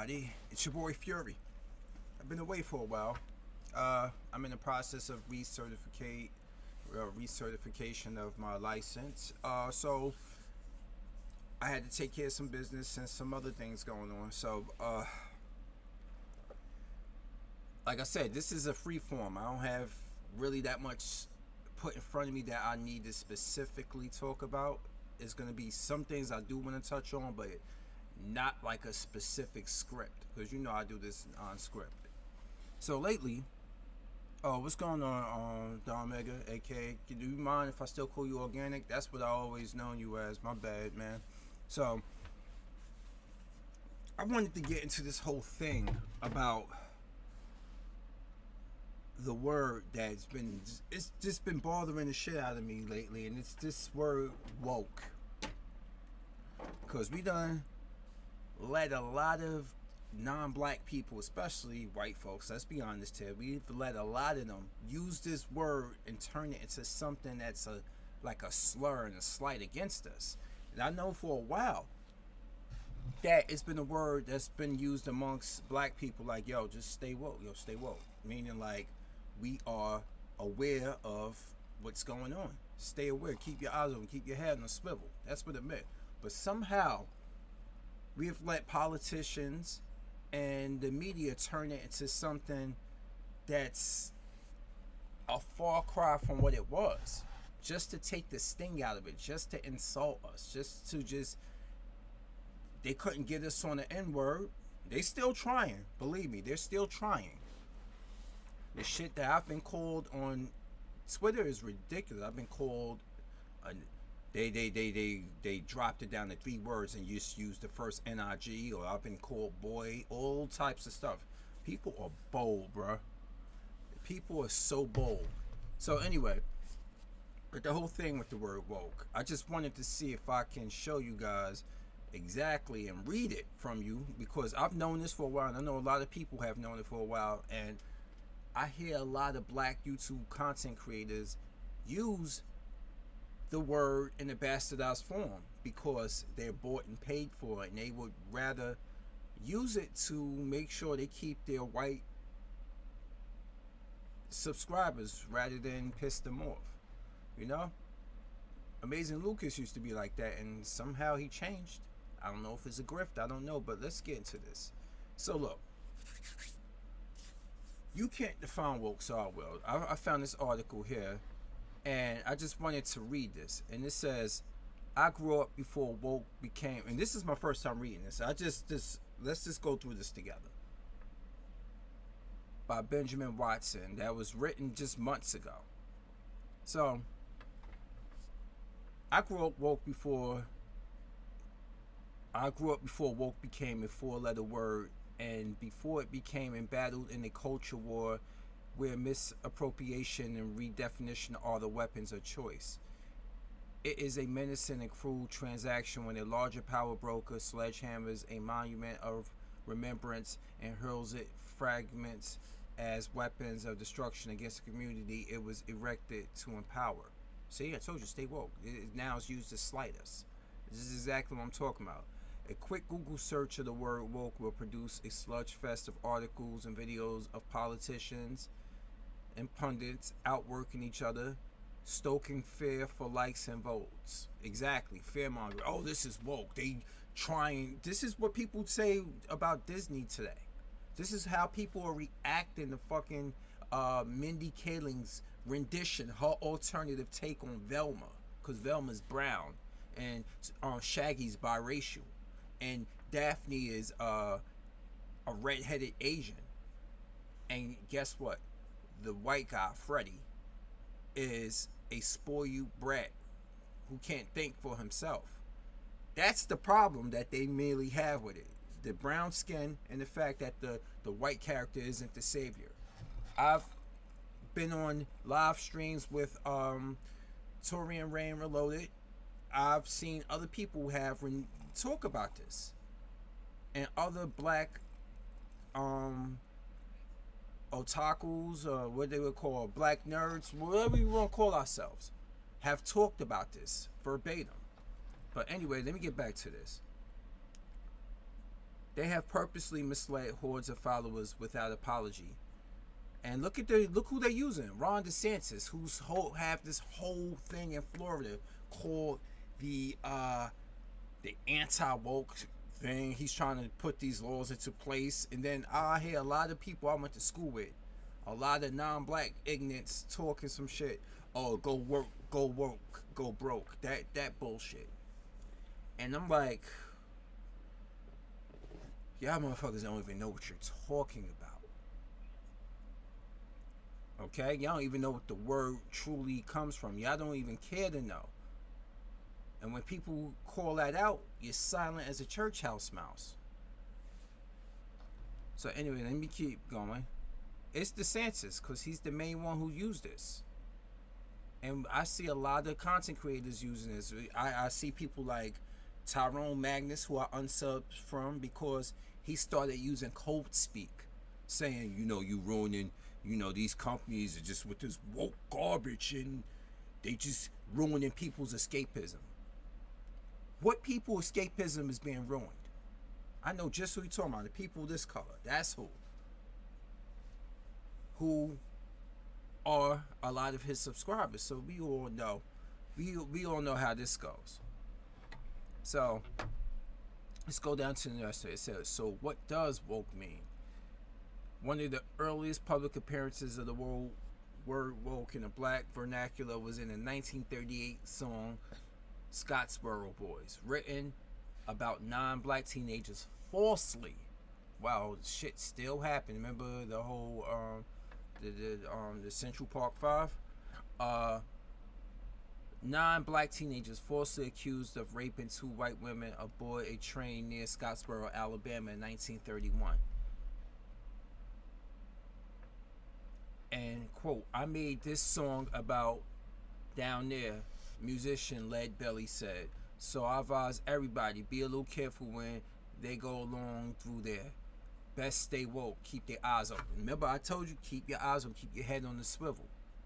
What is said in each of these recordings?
everybody. It's your boy Fury. I've been away for a while. I'm in the process of recertification of my license. So I had to take care of some business and some other things going on. So, like I said, this is a free form. I don't have really that much put in front of me that I need to specifically talk about. It's going to be some things I do want to touch on, but not like a specific script, because you know I do this on script. So lately, what's going on, Don Mega, aka? Do you mind if I still call you Organic? That's what I always known you as. My bad, man. So I wanted to get into this whole thing about the word it's just been bothering the shit out of me lately, and it's this word woke. Because we done let a lot of non-black people, especially white folks, let's be honest here, we've let a lot of them use this word and turn it into something that's like a slur and a slight against us. And I know for a while that it's been a word that's been used amongst black people, like, yo, just stay woke, stay woke. Meaning, like, we are aware of what's going on. Stay aware, keep your eyes open, keep your head on a swivel. That's what it meant. But somehow we have let politicians and the media turn it into something that's a far cry from what it was, just to take the sting out of it, just to insult us, they couldn't get us on the N-word. They still trying, believe me, they're still trying. The shit that I've been called on Twitter is ridiculous. I've been called they dropped it down to 3 words and just used the first NIG, or I've been called boy, all types of stuff. People are bold, bruh. People are so bold. So anyway, but the whole thing with the word woke, I just wanted to see if I can show you guys exactly and read it from you, because I've known this for a while, and I know a lot of people have known it for a while, and I hear a lot of black YouTube content creators use the word in a bastardized form because they're bought and paid for it, and they would rather use it to make sure they keep their white subscribers rather than piss them off. You know? Amazing Lucas used to be like that, and somehow he changed. I don't know if it's a grift, I don't know, but let's get into this. So look, you can't define woke, so I will. I found this article here, and I just wanted to read this. And it says, I grew up before woke became, and this is my first time reading this. Let's just go through this together. By Benjamin Watson. That was written just months ago. So, I grew up before woke became a 4-letter word, and before it became embattled in a culture war where misappropriation and redefinition are the weapons of choice. It is a menacing and cruel transaction when a larger power broker sledgehammers a monument of remembrance and hurls it fragments as weapons of destruction against the community it was erected to empower. See, I told you, stay woke. It now is used to slight us. This is exactly what I'm talking about. A quick Google search of the word woke will produce a sludge fest of articles and videos of politicians and pundits outworking each other, stoking fear for likes and votes. Exactly, fearmongering. Oh, this is woke. This is what people say about Disney today. This is how people are reacting to fucking Mindy Kaling's rendition, her alternative take on Velma, because Velma's brown and Shaggy's biracial, and Daphne is a red-headed Asian, and guess what? The white guy, Freddy, is a spoiled brat who can't think for himself. That's the problem that they merely have with it. The brown skin and the fact that the white character isn't the savior. I've been on live streams with Torian Rain Reloaded. I've seen other people talk about this, and other black otakus, or what they would call black nerds, whatever we want to call ourselves, have talked about this verbatim. But anyway, let me get back to this. They have purposely misled hordes of followers without apology. And look who they're using. Ron DeSantis, who's have this whole thing in Florida called the anti-woke thing. He's trying to put these laws into place. And then I hear a lot of people I went to school with, a lot of non-black ignorants talking some shit. Oh, go work, go broke. That bullshit. And I'm like, y'all motherfuckers don't even know what you're talking about. Okay? Y'all don't even know what the word truly comes from. Y'all don't even care to know. And when people call that out, you're silent as a church house mouse. So anyway, let me keep going. It's DeSantis, because he's the main one who used this. And I see a lot of content creators using this. I see people like Tyrone Magnus, who I unsubbed from because he started using code speak, saying, you ruining, these companies are just with this woke garbage and they just ruining people's escapism. What people escapism is being ruined? I know just who you're talking about. The people this color. That's who. Who are a lot of his subscribers. So we all know. We all know how this goes. So let's go down to the rest of it. It says, so what does woke mean? One of the earliest public appearances of the word woke in the black vernacular was in a 1938 song, Scottsboro Boys, written about non-black teenagers falsely. Wow, shit still happened. Remember the whole the Central Park 5? Non-black teenagers falsely accused of raping 2 white women aboard a train near Scottsboro, Alabama in 1931. And quote, I made this song about down there, musician Lead Belly said. So I advise everybody, be a little careful when they go along through there. Best stay woke, keep their eyes open. Remember I told you, keep your eyes open, keep your head on the swivel.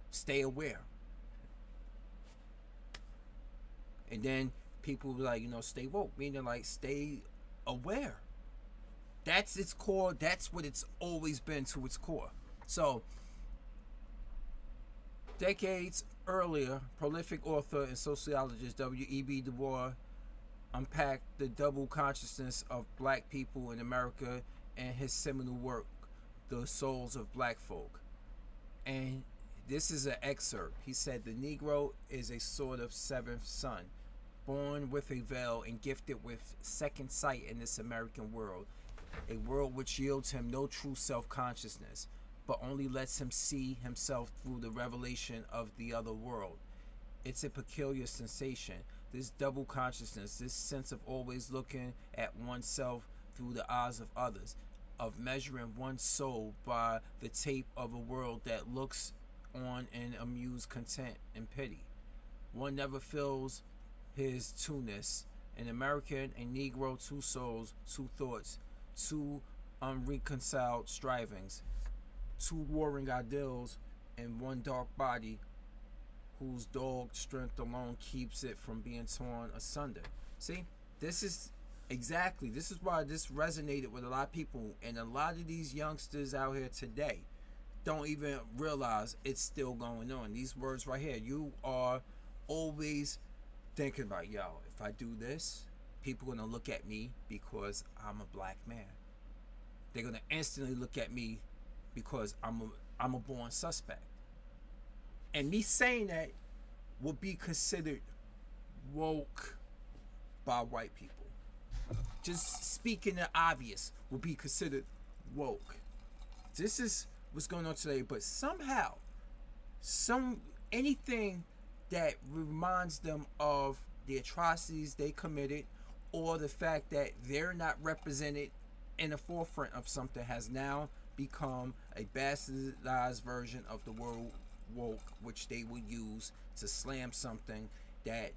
Stay aware. And then people were like, stay woke, meaning like stay aware. That's its core, that's what it's always been to its core. So decades earlier, prolific author and sociologist W.E.B. Du Bois unpacked the double consciousness of black people in America in his seminal work, The Souls of Black Folk. And this is an excerpt. He said, the Negro is a sort of seventh son, born with a veil and gifted with second sight in this American world, a world which yields him no true self-consciousness, but only lets him see himself through the revelation of the other world. It's a peculiar sensation, this double consciousness, this sense of always looking at oneself through the eyes of others, of measuring one's soul by the tape of a world that looks on in amused content and pity. One never feels his two-ness. An American and Negro, 2 souls, 2 thoughts, 2 unreconciled strivings, 2 warring ideals, and 1 dark body whose dogged strength alone keeps it from being torn asunder. See, this is why this resonated with a lot of people, and a lot of these youngsters out here today don't even realize it's still going on. These words right here, you are always thinking about, if I do this, people are gonna look at me because I'm a black man. They're gonna instantly look at me because I'm a born suspect. And me saying that would be considered woke by white people. Just speaking the obvious would be considered woke. This is what's going on today, but somehow, anything that reminds them of the atrocities they committed, or the fact that they're not represented in the forefront of something, has now become a bastardized version of the word woke, which they will use to slam something that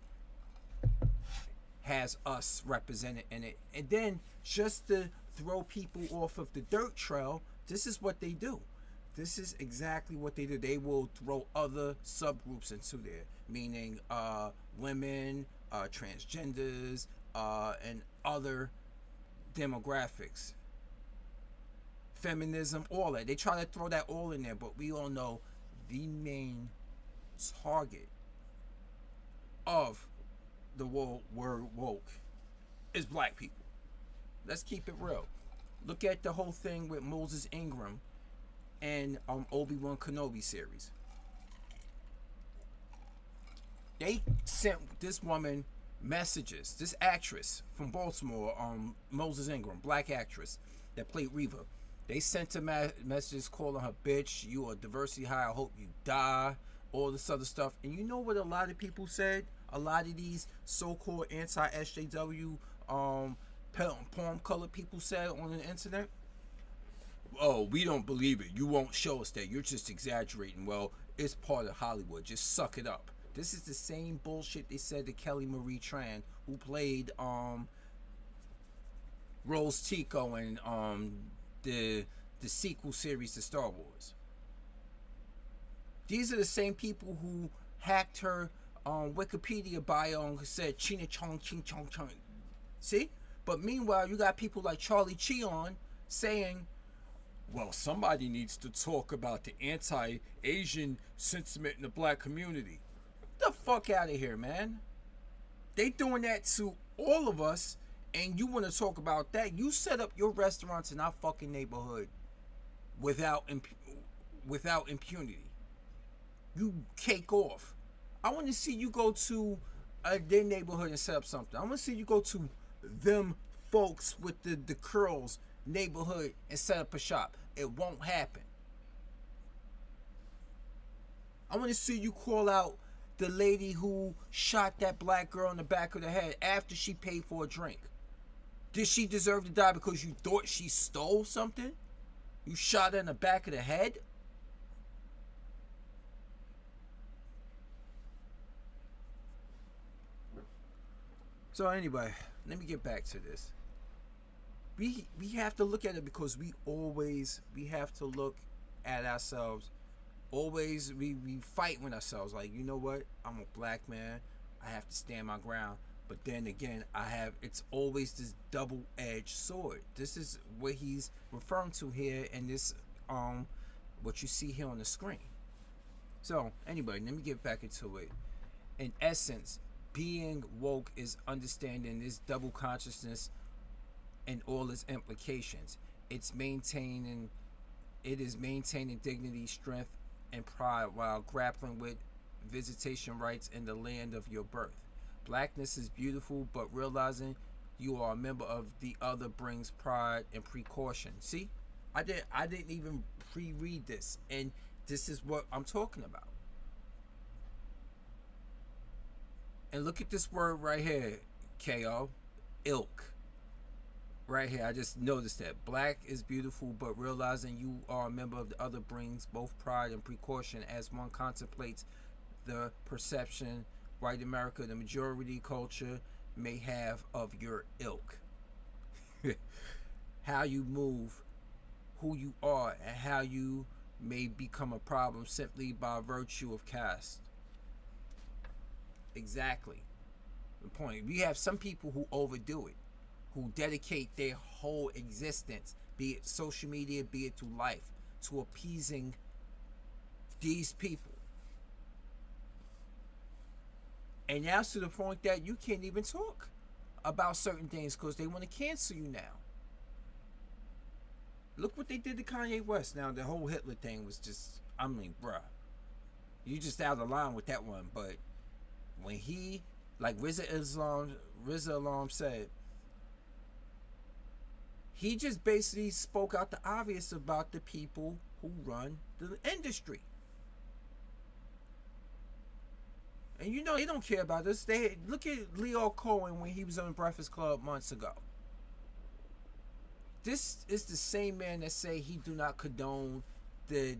has us represented in it. And then just to throw people off of the dirt trail, this is what they do. This is exactly what they do. They will throw other subgroups into there, meaning women, transgenders, and other demographics, feminism, all that. They try to throw that all in there, but we all know the main target of the word woke is black people. Let's keep it real. Look at the whole thing with Moses Ingram and Obi-Wan Kenobi series. They sent this woman messages. This actress from Baltimore, Moses Ingram, black actress that played Reva. They sent her messages calling her bitch, you are diversity high, I hope you die, all this other stuff. And you know what a lot of people said? A lot of these so-called anti-SJW palm colored people said on the internet, oh, we don't believe it. You won't show us that. You're just exaggerating. Well, it's part of Hollywood. Just suck it up. This is the same bullshit they said to Kelly Marie Tran, who played Rose Tico in the sequel series to Star Wars. These are the same people who hacked her Wikipedia bio and said China Chong Ching Chong Chong. See? But meanwhile, you got people like Charlie Cheon saying, well, somebody needs to talk about the anti-Asian sentiment in the black community. Get the fuck out of here, man. They doing that to all of us, and you want to talk about that? You set up your restaurants in our fucking neighborhood without impunity. You cake off. I want to see you go to their neighborhood and set up something. I want to see you go to them folks with the curls neighborhood and set up a shop. It won't happen. I want to see you call out the lady who shot that black girl in the back of the head after she paid for a drink. Did she deserve to die because you thought she stole something? You shot her in the back of the head? So anyway, let me get back to this. We have to look at it because we have to look at ourselves. Always we fight with ourselves. Like, you know what? I'm a black man. I have to stand my ground. But then again, it's always this double-edged sword. This is what he's referring to here in this what you see here on the screen. So anyway, let me get back into it. In essence, being woke is understanding this double consciousness and all its implications. It is maintaining dignity, strength, and pride while grappling with visitation rights in the land of your birth. Blackness is beautiful, but realizing you are a member of the other brings pride and precaution. See, I didn't even pre-read this, and this is what I'm talking about. And look at this word right here, KO, ilk. Right here, I just noticed that. Black is beautiful, but realizing you are a member of the other brings both pride and precaution as one contemplates the perception white America, the majority culture, may have of your ilk. How you move, who you are, and how you may become a problem simply by virtue of caste. Exactly the point. We have some people who overdo it, who dedicate their whole existence, be it social media, be it through life, to appeasing these people. And now to the point that you can't even talk about certain things because they want to cancel you now. Look what they did to Kanye West. Now, the whole Hitler thing was just, I mean, bruh, you just out of line with that one. But when he, like Rizza Islam said, he just basically spoke out the obvious about the people who run the industry. And you know they don't care about this. They look at Leo Cohen when he was on Breakfast Club months ago. This is the same man that say he do not condone the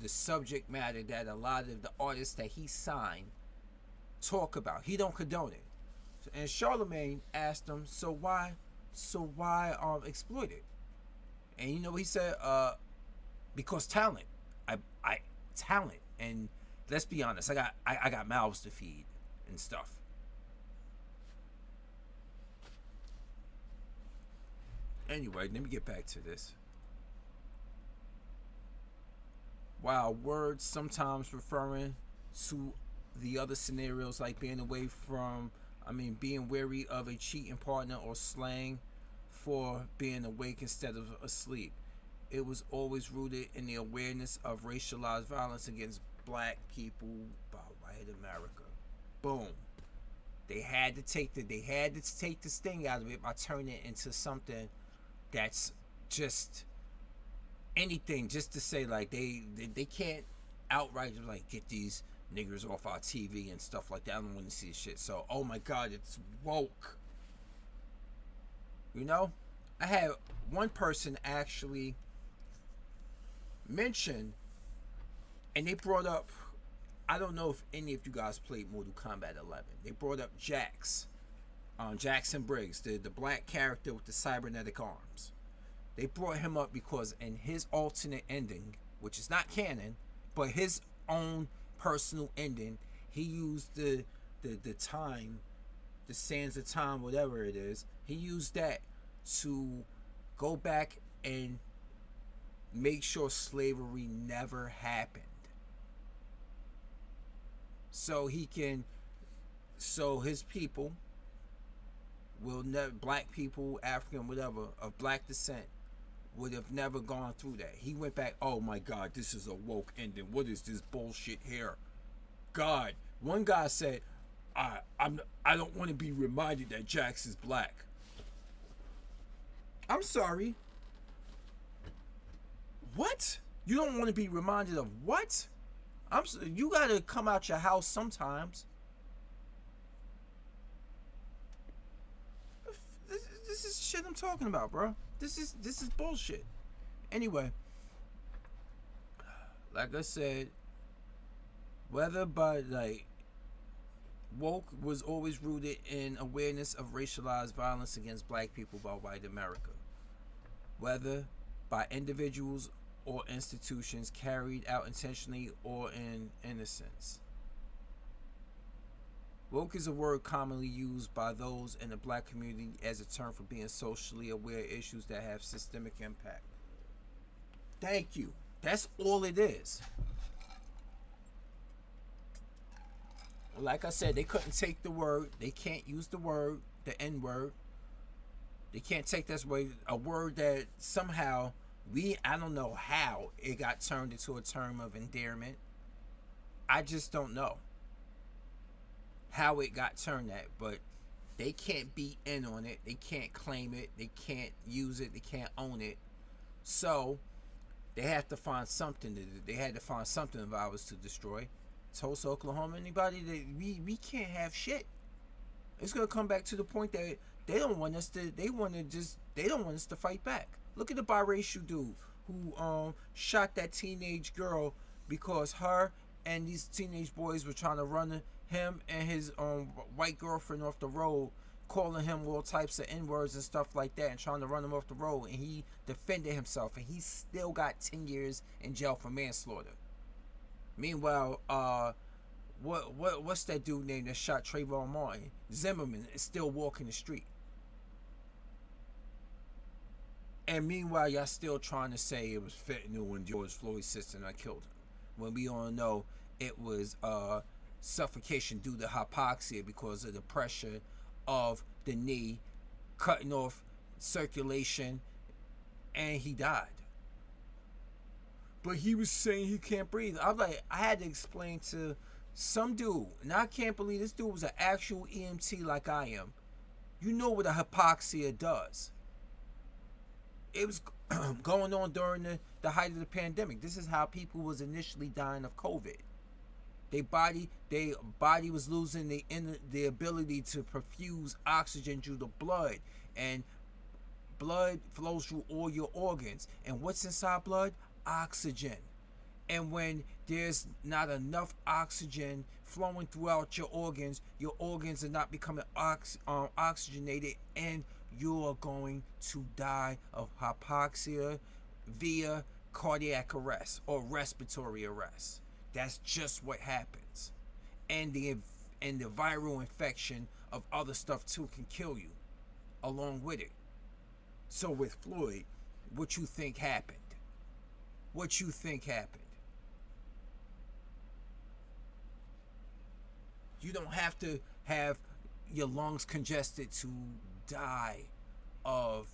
subject matter that a lot of the artists that he signed talk about. He don't condone it. And Charlemagne asked him, so why exploit it? And you know what he said? Because talent. I talent. And let's be honest, I got mouths to feed and stuff. Anyway, let me get back to this. While words sometimes referring to the other scenarios like being away from, being wary of a cheating partner or slang for being awake instead of asleep. It was always rooted in the awareness of racialized violence against black people by white America. Boom. They had to take the sting out of it by turning it into something that's just anything, just to say like they can't outright like get these niggers off our TV and stuff like that. I don't want to see shit. So oh my god, it's woke. You know, I had one person actually mention, and they brought up. I don't know if any of you guys played Mortal Kombat 11. They brought up Jax, Jackson Briggs, the black character with the cybernetic arms. They brought him up because in his alternate ending, which is not canon, but his own personal ending, he used the time, the sands of time, whatever it is. He used that to go back and make sure slavery never happened. So he can, so his people will never, black people, African, whatever, of black descent, would have never gone through that. He went back, oh my god, this is a woke ending. What is this bullshit here? God. One guy said, I don't want to be reminded that Jax is black. I'm sorry. What? You don't want to be reminded of what? You gotta come out your house sometimes. This is shit I'm talking about, bro. This is bullshit. Anyway, like I said, whether by like woke was always rooted in awareness of racialized violence against black people by white America. Whether by individuals or institutions carried out intentionally or in innocence. Woke is a word commonly used by those in the black community as a term for being socially aware of issues that have systemic impact. Thank you. That's all it is. Like I said, they couldn't take the word. They can't use the word, the N word. They can't take this way, a word that somehow I don't know how it got turned into a term of endearment. I just don't know how it got turned that, but they can't be in on it. They can't claim it. They can't use it. They can't own it. So they have to find something to do. They had to find something of ours to destroy. Tulsa, Oklahoma, anybody that we can't have shit. It's gonna come back to the point that they don't want us to. They don't want us to fight back. Look at the biracial dude who shot that teenage girl because her and these teenage boys were trying to run him and his white girlfriend off the road, calling him all types of N-words and stuff like that and trying to run him off the road, and he defended himself and he still got 10 years in jail for manslaughter. Meanwhile, what's that dude named that shot Trayvon Martin? Zimmerman is still walking the street. And meanwhile, y'all still trying to say it was fentanyl in George Floyd's system that killed him, when we all know it was suffocation due to hypoxia because of the pressure of the knee cutting off circulation, and he died. But he was saying he can't breathe. I had to explain to some dude, and I can't believe this dude was an actual EMT like I am. You know what a hypoxia does. It was going on during the height of the pandemic. This is how people was initially dying of COVID. Their body was losing the ability to perfuse oxygen through the blood, and blood flows through all your organs. And what's inside blood? Oxygen. And when there's not enough oxygen flowing throughout your organs are not becoming oxygenated, and you are going to die of hypoxia via cardiac arrest or respiratory arrest. That's just what happens. And the viral infection of other stuff too can kill you along with it. So with Floyd, what you think happened? What you think happened? You don't have to have your lungs congested to die of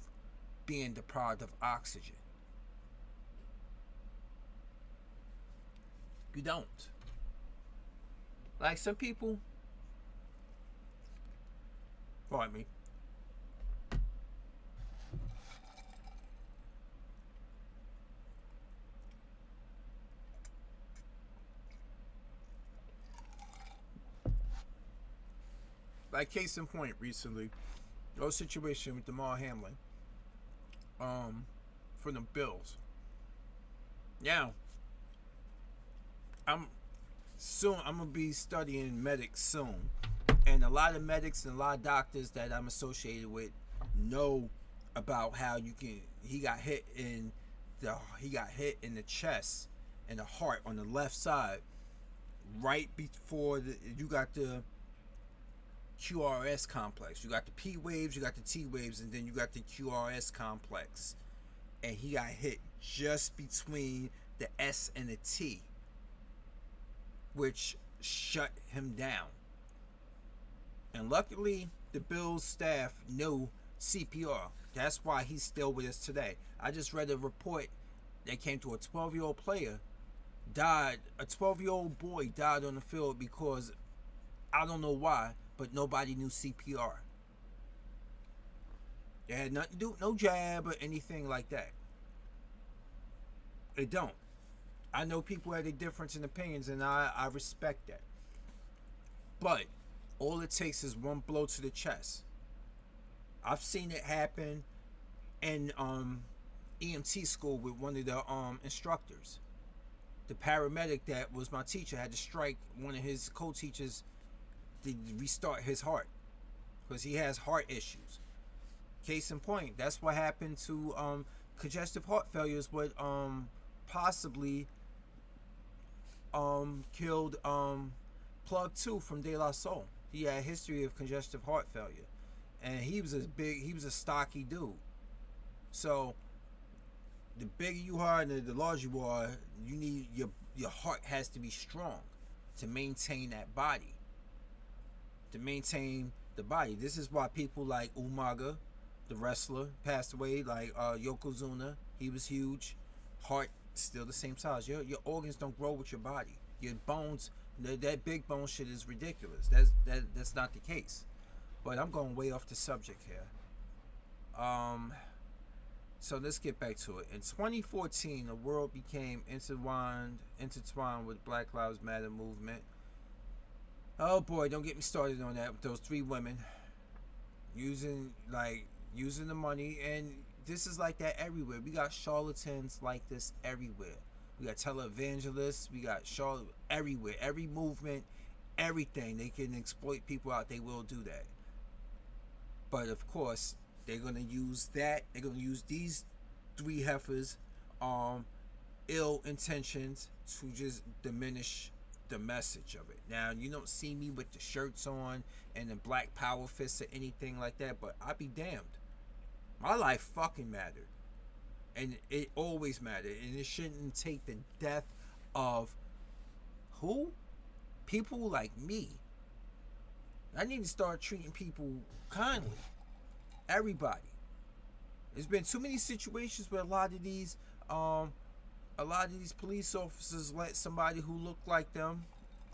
being deprived of oxygen. You don't. Like some people, pardon me, like case in point recently, those situation with Damar Hamlin, um, for the Bills. Now, I'm I'm gonna be studying medics soon, and a lot of medics and a lot of doctors that I'm associated with know about how you can. He got hit in the chest and the heart on the left side, right before you got the QRS complex. You got the P waves, you got the T waves, and then you got the QRS complex. And he got hit just between the S and the T, which shut him down. And luckily, the Bills staff knew CPR. That's why he's still with us today. I just read a report that came to a 12-year-old player died. A 12-year-old boy died on the field because I don't know why, but nobody knew CPR. They had nothing to do, no jab or anything like that. They don't. I know people had a difference in opinions, and I respect that. But all it takes is one blow to the chest. I've seen it happen in EMT school with one of the instructors. The paramedic that was my teacher had to strike one of his co-teachers to restart his heart because he has heart issues. Case in point, that's what happened to congestive heart failure is what possibly killed Plug 2 from De La Soul. He had a history of congestive heart failure, and he was a stocky dude. So the bigger you are and the larger you are, you need your heart has to be strong to maintain that body. To maintain the body. This is why people like Umaga, the wrestler, passed away. Like Yokozuna, he was huge. Heart still the same size. Your organs don't grow with your body. Your bones, that big bone shit is ridiculous. That's not the case. But I'm going way off the subject here. So let's get back to it. In 2014, the world became intertwined with Black Lives Matter movement. Oh boy, don't get me started on that with those three women using the money, and this is like that everywhere. We got charlatans like this everywhere. We got televangelists, we got charlatans everywhere. Every movement, everything they can exploit people out, they will do that. But of course, they're gonna use that. They're gonna use these three heifers, ill intentions to just diminish the message of it. Now, you don't see me with the shirts on and the black power fists or anything like that, but I be damned. My life fucking mattered. And it always mattered. And it shouldn't take the death of who? People like me. I need to start treating people kindly. Everybody. There's been too many situations where a lot of these police officers let somebody who looked like them,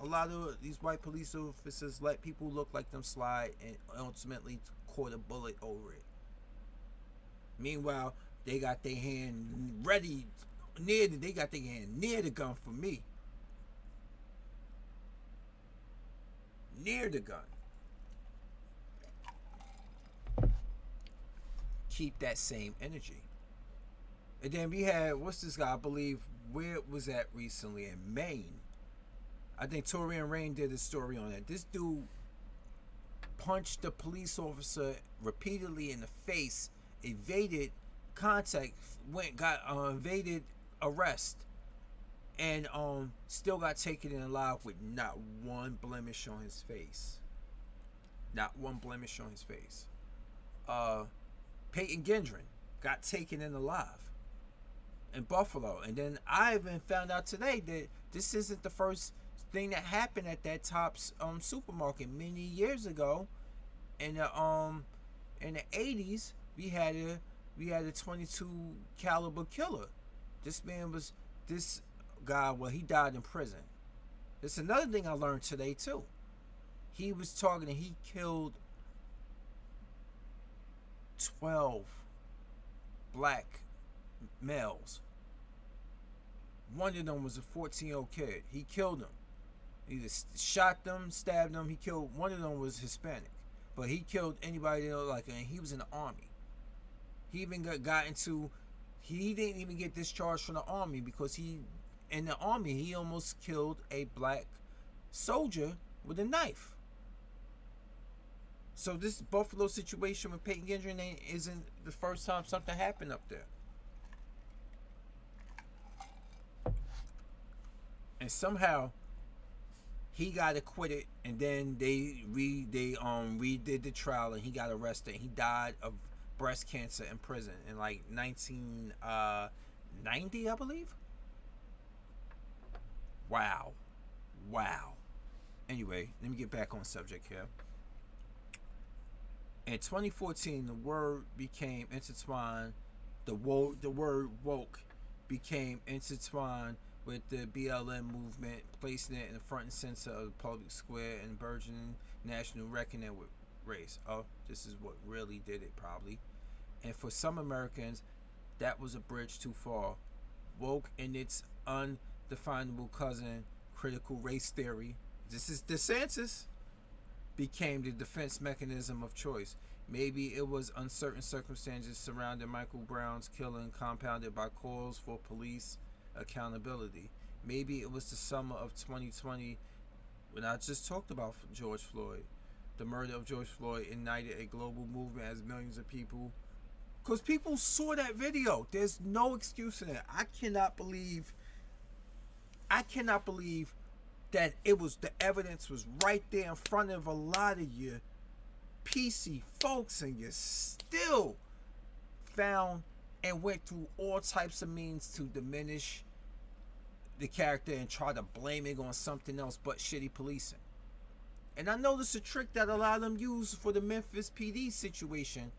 a lot of these white police officers let people who look like them slide and ultimately caught a bullet over it. Meanwhile, they got their hand ready near the gun for me. Near the gun. Keep that same energy. And then we had, what's this guy, I believe, where was that recently? In Maine. I think Torian Rain did a story on it. This dude punched the police officer repeatedly in the face, evaded contact, evaded arrest, and still got taken in alive with not one blemish on his face. Not one blemish on his face. Peyton Gendron. got taken in alive in Buffalo. And then I even found out today that this isn't the first thing that happened at that Tops supermarket many years ago. In the 80s, we had a 22 caliber killer. This guy. Well, he died in prison. There's another thing I learned today too. He was talking and he killed 12 black males. One of them was a 14-year-old kid. He killed them. He either shot them, stabbed them. He killed one of them was Hispanic, but he killed anybody that looked like him. And he was in the army. He even got into. He didn't even get discharged from the army because in the army he almost killed a black soldier with a knife. So this Buffalo situation with Peyton Gendron isn't the first time something happened up there. And somehow he got acquitted, and then they redid the trial, and he got arrested. He died of breast cancer in prison in like 1990, I believe. Wow. Anyway, let me get back on subject here. In 2014, the word became intertwined. The word woke became intertwined with the BLM movement, placing it in the front and center of the public square and burgeoning national reckoning with race. Oh, this is what really did it, probably. And for some Americans, that was a bridge too far. Woke and its undefinable cousin, critical race theory, this is DeSantis, became the defense mechanism of choice. Maybe it was uncertain circumstances surrounding Michael Brown's killing compounded by calls for police accountability. Maybe it was the summer of 2020 when I just talked about George Floyd. The murder of George Floyd ignited a global movement as millions of people, because people saw that video. There's no excuse in it. I cannot believe that the evidence was right there in front of a lot of you PC folks, and you still found and went through all types of means to diminish the character and try to blame it on something else but shitty policing. And I know this is a trick that a lot of them use for the Memphis PD situation.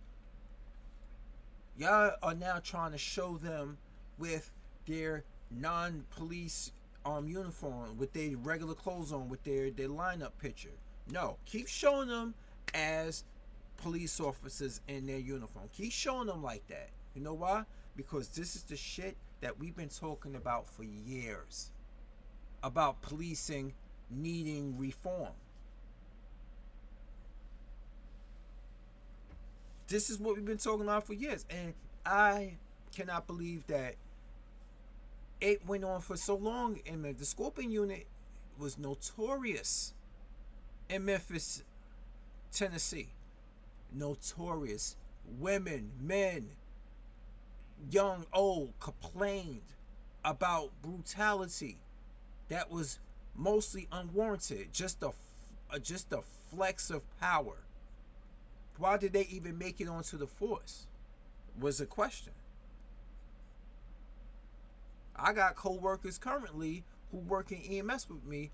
Y'all are now trying to show them with their non-police uniform, with their regular clothes on, with their lineup picture. No, keep showing them as police officers in their uniform. Keep showing them like that. You know why? Because this is the shit that we've been talking about for years. About policing needing reform. This is what we've been talking about for years. And I cannot believe that it went on for so long. And the Scorpion unit was notorious in Memphis, Tennessee. Notorious. Women, men, young, old, complained about brutality that was mostly unwarranted. Just a flex of power. Why did they even make it onto the force? Was a question. I got co-workers currently who work in EMS with me,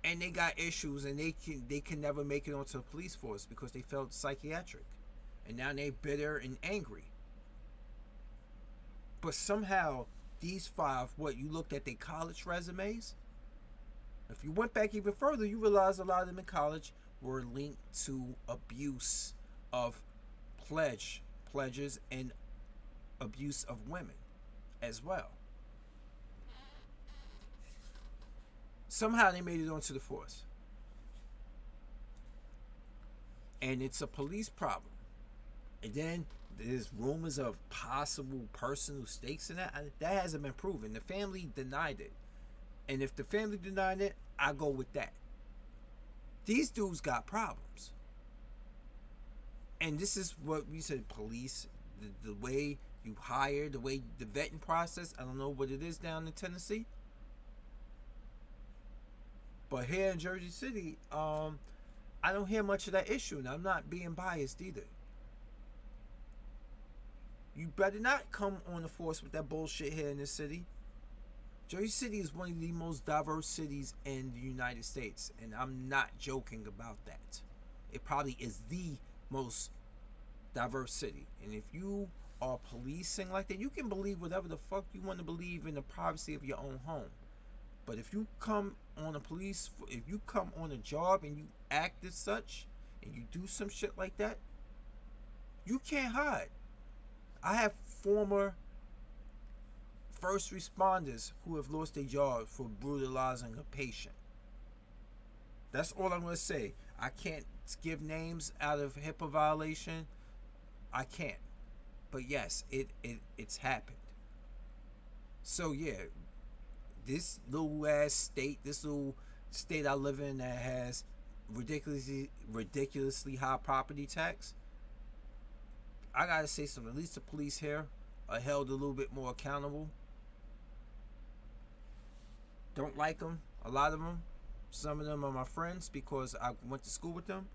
and they got issues, and they can never make it onto the police force because they felt psychiatric, and now they bitter and angry. But somehow these five, you looked at their college resumes. If you went back even further, you realize a lot of them in college were linked to abuse of pledges and abuse of women as well. Somehow they made it onto the force. And it's a police problem. And then there's rumors of possible personal stakes in that. That hasn't been proven. The family denied it. And if the family denied it, I go with that. These dudes got problems. And this is what we said, police, the way you hire, the way the vetting process, I don't know what it is down in Tennessee. But here in Jersey City, I don't hear much of that issue, and I'm not being biased either. You better not come on the force with that bullshit here in this city. Jersey City is one of the most diverse cities in the United States, and I'm not joking about that. It probably is the most diverse city. And if you are policing like that, you can believe whatever the fuck you want to believe in the privacy of your own home. But if you come on if you come on a job and you act as such, and you do some shit like that, you can't hide. I have former first responders who have lost their job for brutalizing a patient. That's all I'm going to say. I can't give names out of HIPAA violation. I can't. But yes, it's happened. So yeah, this little ass state, this little state I live in that has ridiculously high property tax, I gotta say something. At least the police here are held a little bit more accountable. Don't like them, a lot of them. Some of them are my friends because I went to school with them.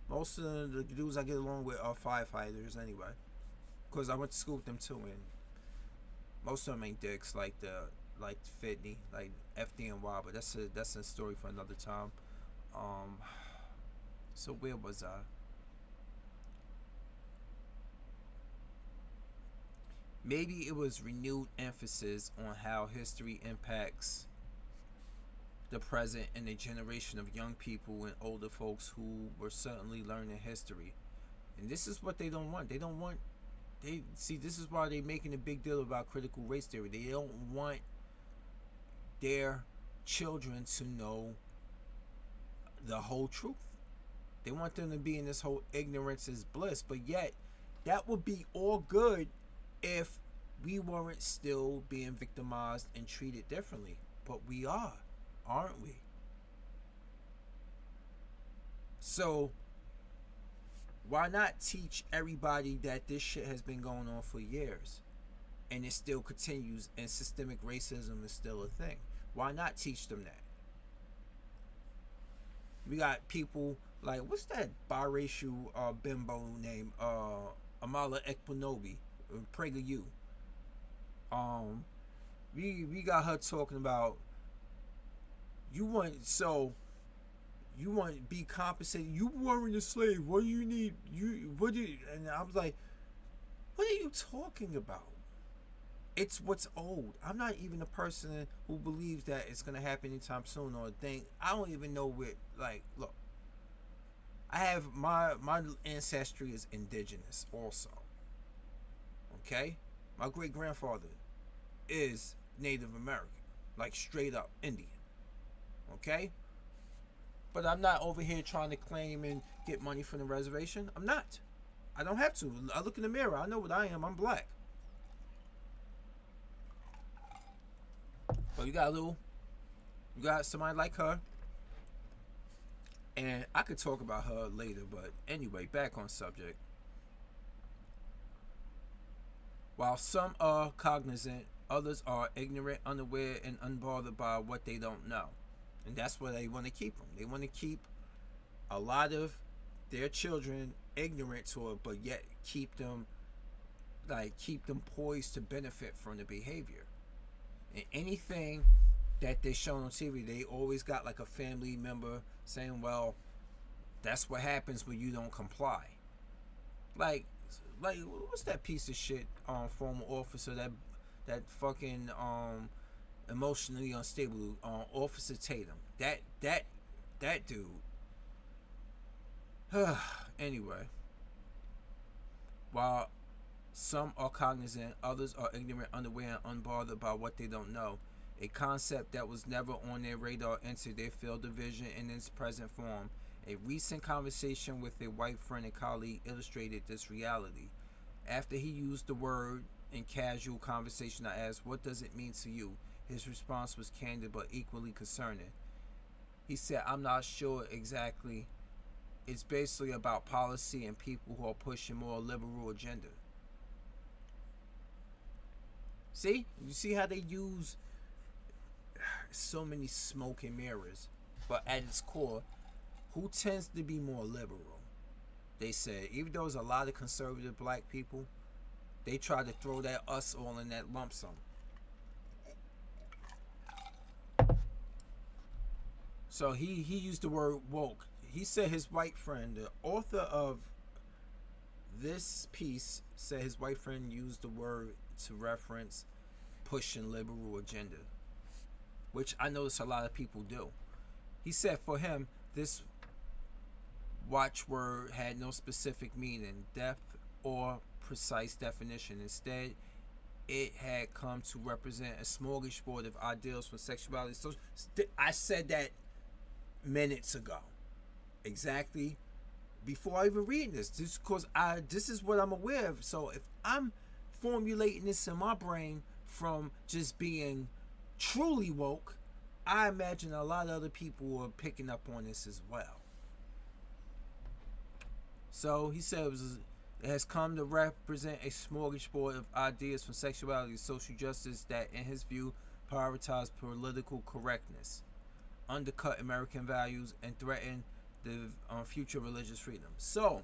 Most of the dudes I get along with are firefighters anyway, because I went to school with them too, and most of them ain't dicks like Fitney, like FDNY, but that's a story for another time. So where was I? Maybe it was renewed emphasis on how history impacts the present and a generation of young people and older folks who were certainly learning history. And this is what they don't want. They see, this is why they're making a big deal about critical race theory. They don't want their children to know the whole truth. They want them to be in this whole ignorance is bliss. But yet, that would be all good if we weren't still being victimized and treated differently. But we are, aren't we? So why not teach everybody that this shit has been going on for years and it still continues and systemic racism is still a thing? Why not teach them that? We got people like, what's that biracial bimbo name? Amala Ekpunobi, PragerU. We got her talking about you want to be compensated. You weren't a slave. What do you need? And I was like, what are you talking about? It's what's old. I'm not even a person who believes that it's gonna happen anytime soon or a thing. I don't even know what. Like, look, I have my ancestry is indigenous also. Okay, my great grandfather is Native American, like straight up Indian. Okay, but I'm not over here trying to claim and get money from the reservation. I'm not. I don't have to. I look in the mirror. I know what I am. I'm black. But you got somebody like her, and I could talk about her later. But anyway, back on subject. While some are cognizant, others are ignorant, unaware, and unbothered by what they don't know. And that's where they want to keep them. They want to keep a lot of their children ignorant to it, but yet keep them poised to benefit from the behavior. And anything that they show on TV, they always got like a family member saying, well, that's what happens when you don't comply. Like what's that piece of shit former officer that fucking emotionally unstable Officer Tatum. That dude. Anyway, while some are cognizant, others are ignorant, unaware, and unbothered by what they don't know. A concept that was never on their radar entered their field of vision in its present form. A recent conversation with a white friend and colleague illustrated this reality. After he used the word in casual conversation, I asked, "What does it mean to you?" His response was candid but equally concerning. He said, "I'm not sure exactly. It's basically about policy and people who are pushing more liberal agenda." See? You see how they use so many smoke and mirrors. But at its core, who tends to be more liberal? They said, even though there's a lot of conservative black people, They try to throw that us all in that lump sum. So he used the word woke. He said his white friend, the author of this piece, said his white friend used the word to reference pushing liberal agenda, which I notice a lot of people do. He said for him, this watchword had no specific meaning, depth, or precise definition. Instead, it had come to represent a smorgasbord of ideals for sexuality. So I said that minutes ago, exactly before I even read this. Just because this is what I'm aware of. So if I'm formulating this in my brain from just being truly woke, I imagine a lot of other people are picking up on this as well. So he said it has come to represent a smorgasbord of ideas from sexuality to social justice that, in his view, prioritize political correctness, undercut American values, and threaten the future religious freedom. So,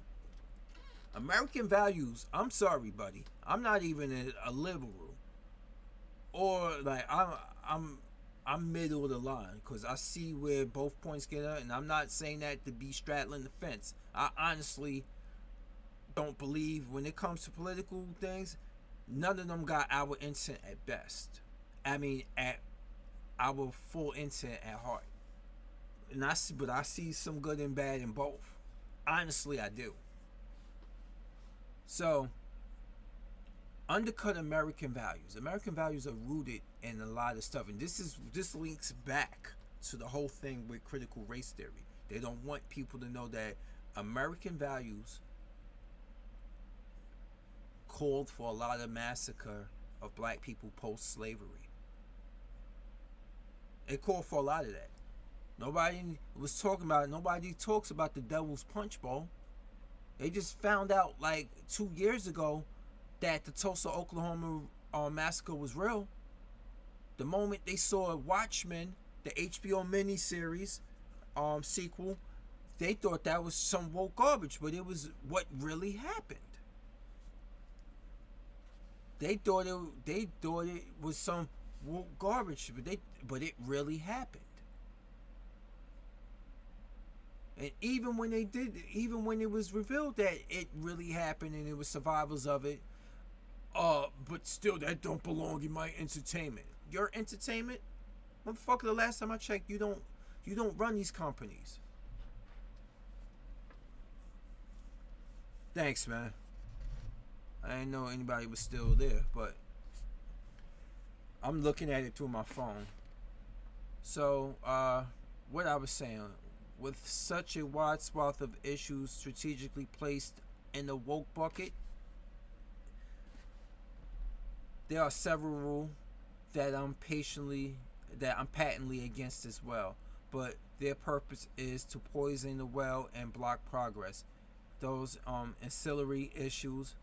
American values, I'm sorry, buddy. I'm not even a liberal. Or, like, I'm middle of the line, because I see where both points get at, and I'm not saying that to be straddling the fence. I honestly don't believe when it comes to political things, none of them got our intent at best. I mean, at our full intent at heart. And but I see some good and bad in both. Honestly, I do. So, undercut American values. American values are rooted in a lot of stuff, and this links back to the whole thing with critical race theory. They don't want people to know that American values called for a lot of massacre of black people post-slavery. It called for a lot of that. Nobody was talking about it. Nobody talks about the Devil's Punch Bowl. They just found out like 2 years ago that the Tulsa, Oklahoma massacre was real. The moment they saw Watchmen, the HBO miniseries sequel, they thought that was some woke garbage, but it was what really happened. They thought it was some woke garbage, but it really happened. And even when it was revealed that it really happened and it was survivors of it, but still that don't belong in my entertainment. Your entertainment, motherfucker. The last time I checked, you don't run these companies. Thanks, man. I didn't know anybody was still there, but I'm looking at it through my phone. So, what I was saying, with such a wide swath of issues strategically placed in the woke bucket, there are several that I'm patently against as well. But their purpose is to poison the well and block progress. Those ancillary issues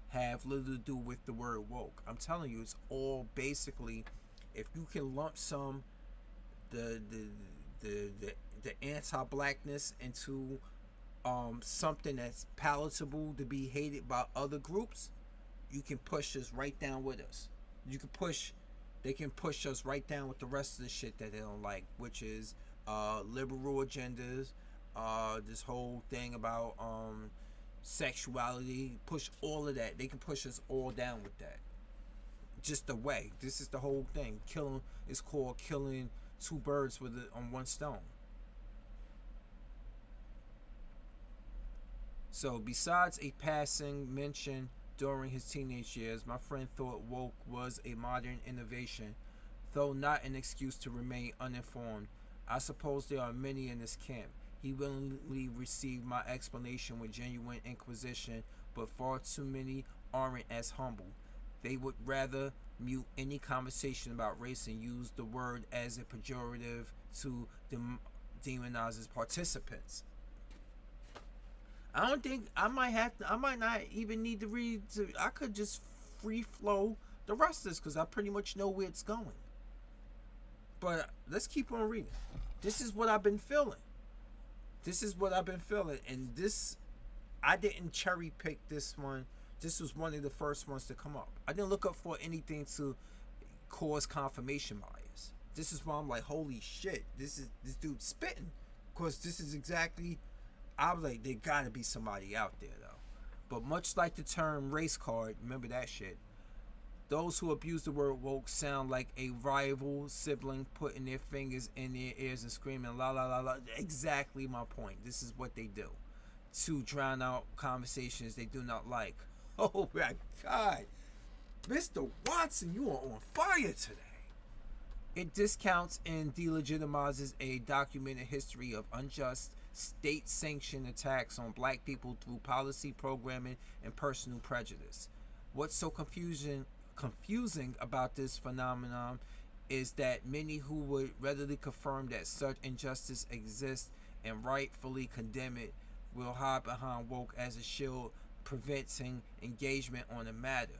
have little to do with the word woke. I'm telling you, it's all basically, if you can lump some the anti-blackness into something that's palatable to be hated by other groups, you can push us right down with us. They can push us right down with the rest of the shit that they don't like, which is liberal agendas, this whole thing about sexuality, push all of that. They can push us all down with that. Just the way. This is the whole thing. It's called killing two birds on one stone. So besides a passing mention during his teenage years, my friend thought woke was a modern innovation, though not an excuse to remain uninformed. I suppose there are many in this camp. He willingly received my explanation with genuine inquisition, but far too many aren't as humble. They would rather mute any conversation about race and use the word as a pejorative to demonize its participants. I don't think I might not even need to read. I could just free flow the rest of this because I pretty much know where it's going. But let's keep on reading. This is what I've been feeling. And this, I didn't cherry pick this one This was one of the first ones to come up. I didn't look up for anything to cause confirmation bias. This is why I'm like, holy shit, this dude spitting, because this is exactly. I was like, there gotta be somebody out there though. But much like the term race card, remember that shit. Those who abuse the word woke sound like a rival sibling putting their fingers in their ears and screaming la la la la. Exactly my point. This is what they do to drown out conversations they do not like. Oh my God. Mr. Watson, you are on fire today. It discounts and delegitimizes a documented history of unjust, state-sanctioned attacks on black people through policy, programming, and personal prejudice. What's so confusing about this phenomenon is that many who would readily confirm that such injustice exists and rightfully condemn it will hide behind woke as a shield preventing engagement on the matter.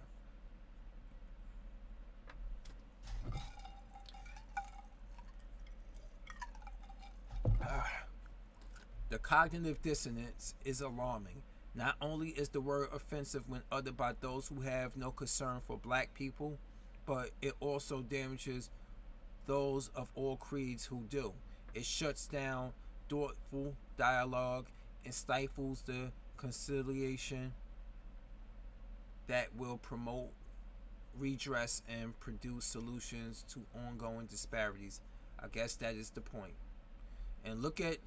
The cognitive dissonance is alarming. Not only is the word offensive when uttered by those who have no concern for black people, but it also damages those of all creeds who do. It shuts down thoughtful dialogue and stifles the conciliation that will promote redress and produce solutions to ongoing disparities. I guess that is the point. And look at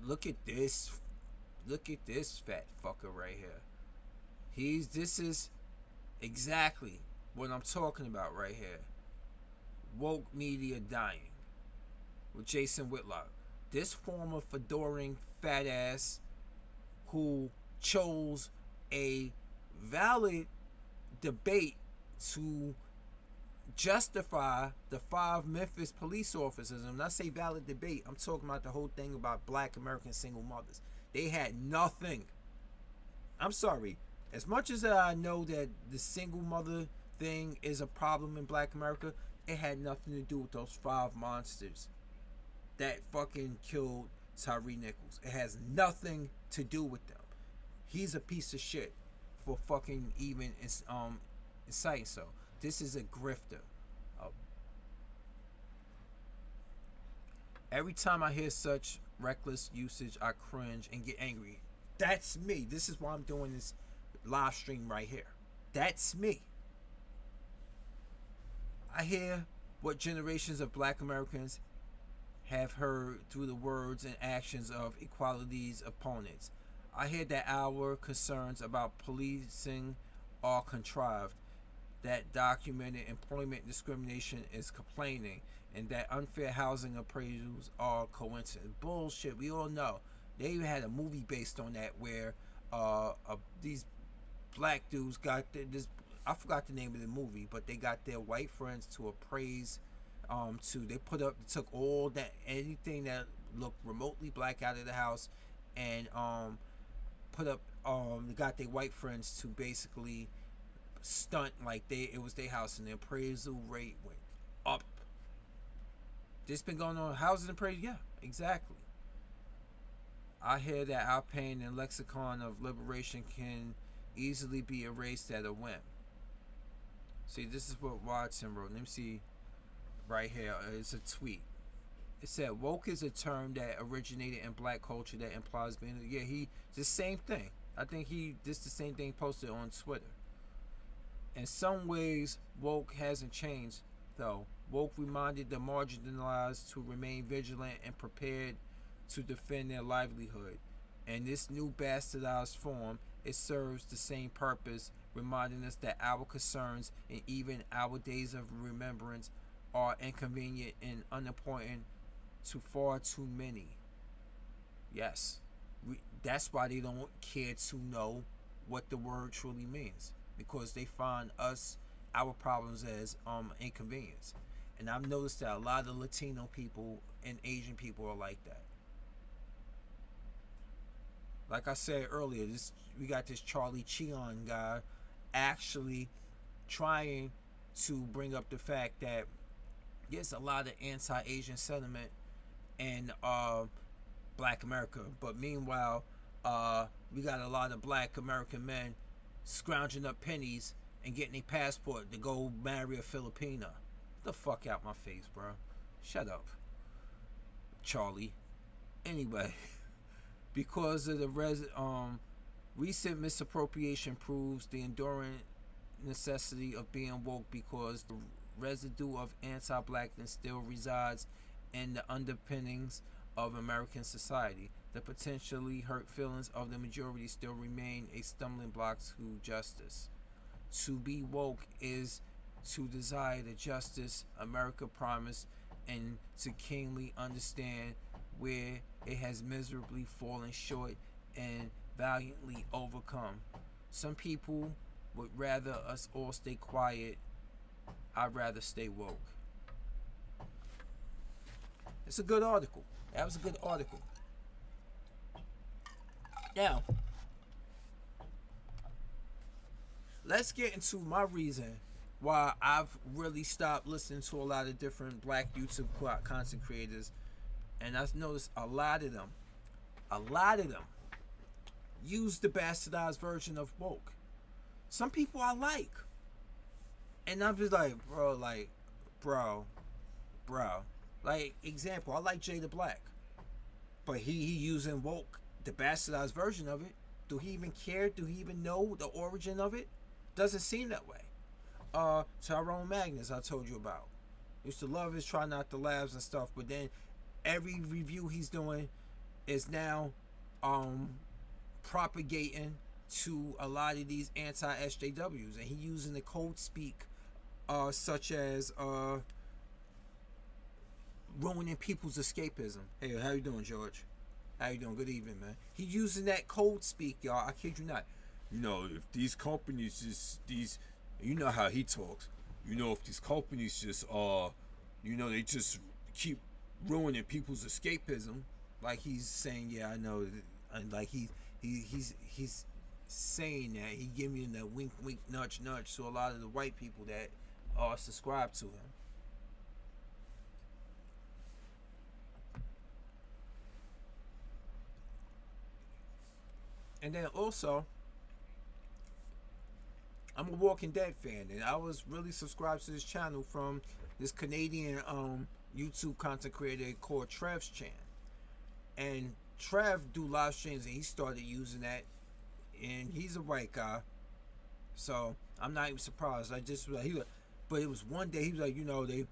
this fat fucker right here. This is exactly what I'm talking about right here. Woke media dying with Jason Whitlock. This former fedoring fat ass who chose a valid debate to justify the 5 Memphis police officers. And when I say valid debate, I'm talking about the whole thing about black American single mothers. They had nothing. I'm sorry. As much as I know that the single mother thing is a problem in black America, it had nothing to do with those 5 monsters that fucking killed Tyree Nichols. It has nothing to do with them. He's a piece of shit for fucking even inciting so. This is a grifter. Every time I hear such reckless usage, I cringe and get angry. That's me. This is why I'm doing this live stream right here. That's me. I hear what generations of black Americans have heard through the words and actions of equality's opponents. I hear that our concerns about policing are contrived, that documented employment discrimination is complaining, and that unfair housing appraisals are coincidence. Bullshit. We all know. They even had a movie based on that where these black dudes got this. I forgot the name of the movie, but they got their white friends to appraise. They took all that, anything that looked remotely black out of the house, and got their white friends to basically stunt like it was their house, and the appraisal rate went up. This been going on housing appraisal, yeah, exactly. I hear that our pain and lexicon of liberation can easily be erased at a whim. See, this is what Watson wrote. Let me see right here. It's a tweet. It said, woke is a term that originated in black culture that implies being, the same thing. I think this the same thing posted on Twitter. In some ways, woke hasn't changed, though. Woke reminded the marginalized to remain vigilant and prepared to defend their livelihood. In this new bastardized form, it serves the same purpose, reminding us that our concerns and even our days of remembrance are inconvenient and unimportant to far too many. Yes, that's why they don't care to know what the word truly means, because they find our problems as inconvenience. And I've noticed that a lot of Latino people and Asian people are like that. Like I said earlier, we got this Charlie Cheon guy actually trying to bring up the fact that there's a lot of anti-Asian sentiment in black America, but meanwhile we got a lot of black American men scrounging up pennies and getting a passport to go marry a Filipina. Get the fuck out my face, bro. Shut up, Charlie. Anyway, because of the recent misappropriation proves the enduring necessity of being woke, because the residue of anti-blackness still resides in the underpinnings of American society. The potentially hurt feelings of the majority still remain a stumbling block to justice. To be woke is to desire the justice America promised and to keenly understand where it has miserably fallen short and valiantly overcome. Some people would rather us all stay quiet. I'd rather stay woke. It's a good article. That was a good article. Now, let's get into my reason why I've really stopped listening to a lot of different black YouTube content creators. And I've noticed a lot of them use the bastardized version of woke. Some people I like. And I'm just like, bro. Like, example, I like Jada Black. But he using woke, the bastardized version of it. Do he even care? Do he even know the origin of it? Doesn't seem that way. Tyrone Magnus, I told you about. Used to love his Try Not to Laughs and stuff, but then every review he's doing is now propagating to a lot of these anti-SJWs, and he using the code speak such as ruining people's escapism. Hey, how you doing, George? How you doing? Good evening, man. He using that code speak, y'all. I kid you not. You know, if these companies just you know how he talks. You know, if these companies just they just keep ruining people's escapism, like he's saying, yeah, I know, and like he's saying that he giving that wink, wink, nudge, nudge to a lot of the white people that are subscribed to him. And then also, I'm a Walking Dead fan, and I was really subscribed to this channel from this Canadian YouTube content creator called Trev's channel. And Trev do live streams, and he started using that, and he's a white guy, so I'm not even surprised. I just like but it was one day he was like, and he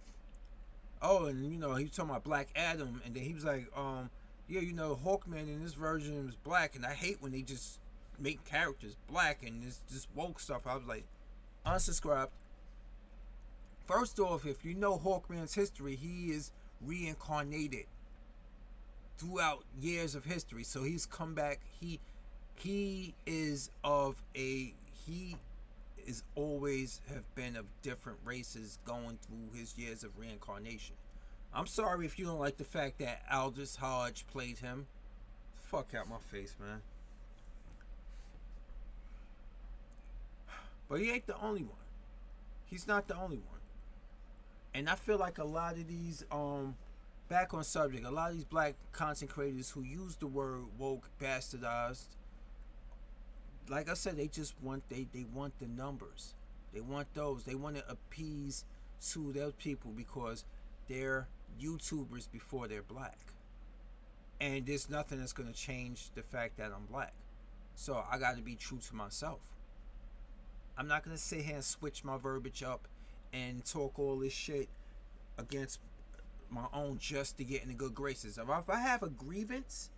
was talking about Black Adam, and then he was like, Hawkman in this version was black, and I hate when they just make characters black and this just woke stuff. I was like, unsubscribed. First off, if you know Hawkman's history, he is reincarnated throughout years of history. So he's come back. He is always have been of different races going through his years of reincarnation. I'm sorry if you don't like the fact that Aldous Hodge played him. Fuck out my face, man. But he ain't the only one. He's not the only one. And I feel like a lot of these, back on subject, a lot of these black content creators who use the word woke, bastardized, like I said, they just want, they want the numbers. They want those. They want to appease to those people because they're YouTubers before they're black. And there's nothing that's going to change the fact that I'm black. So I got to be true to myself. I'm not going to sit here and switch my verbiage up and talk all this shit against my own just to get in the good graces. If I have a grievance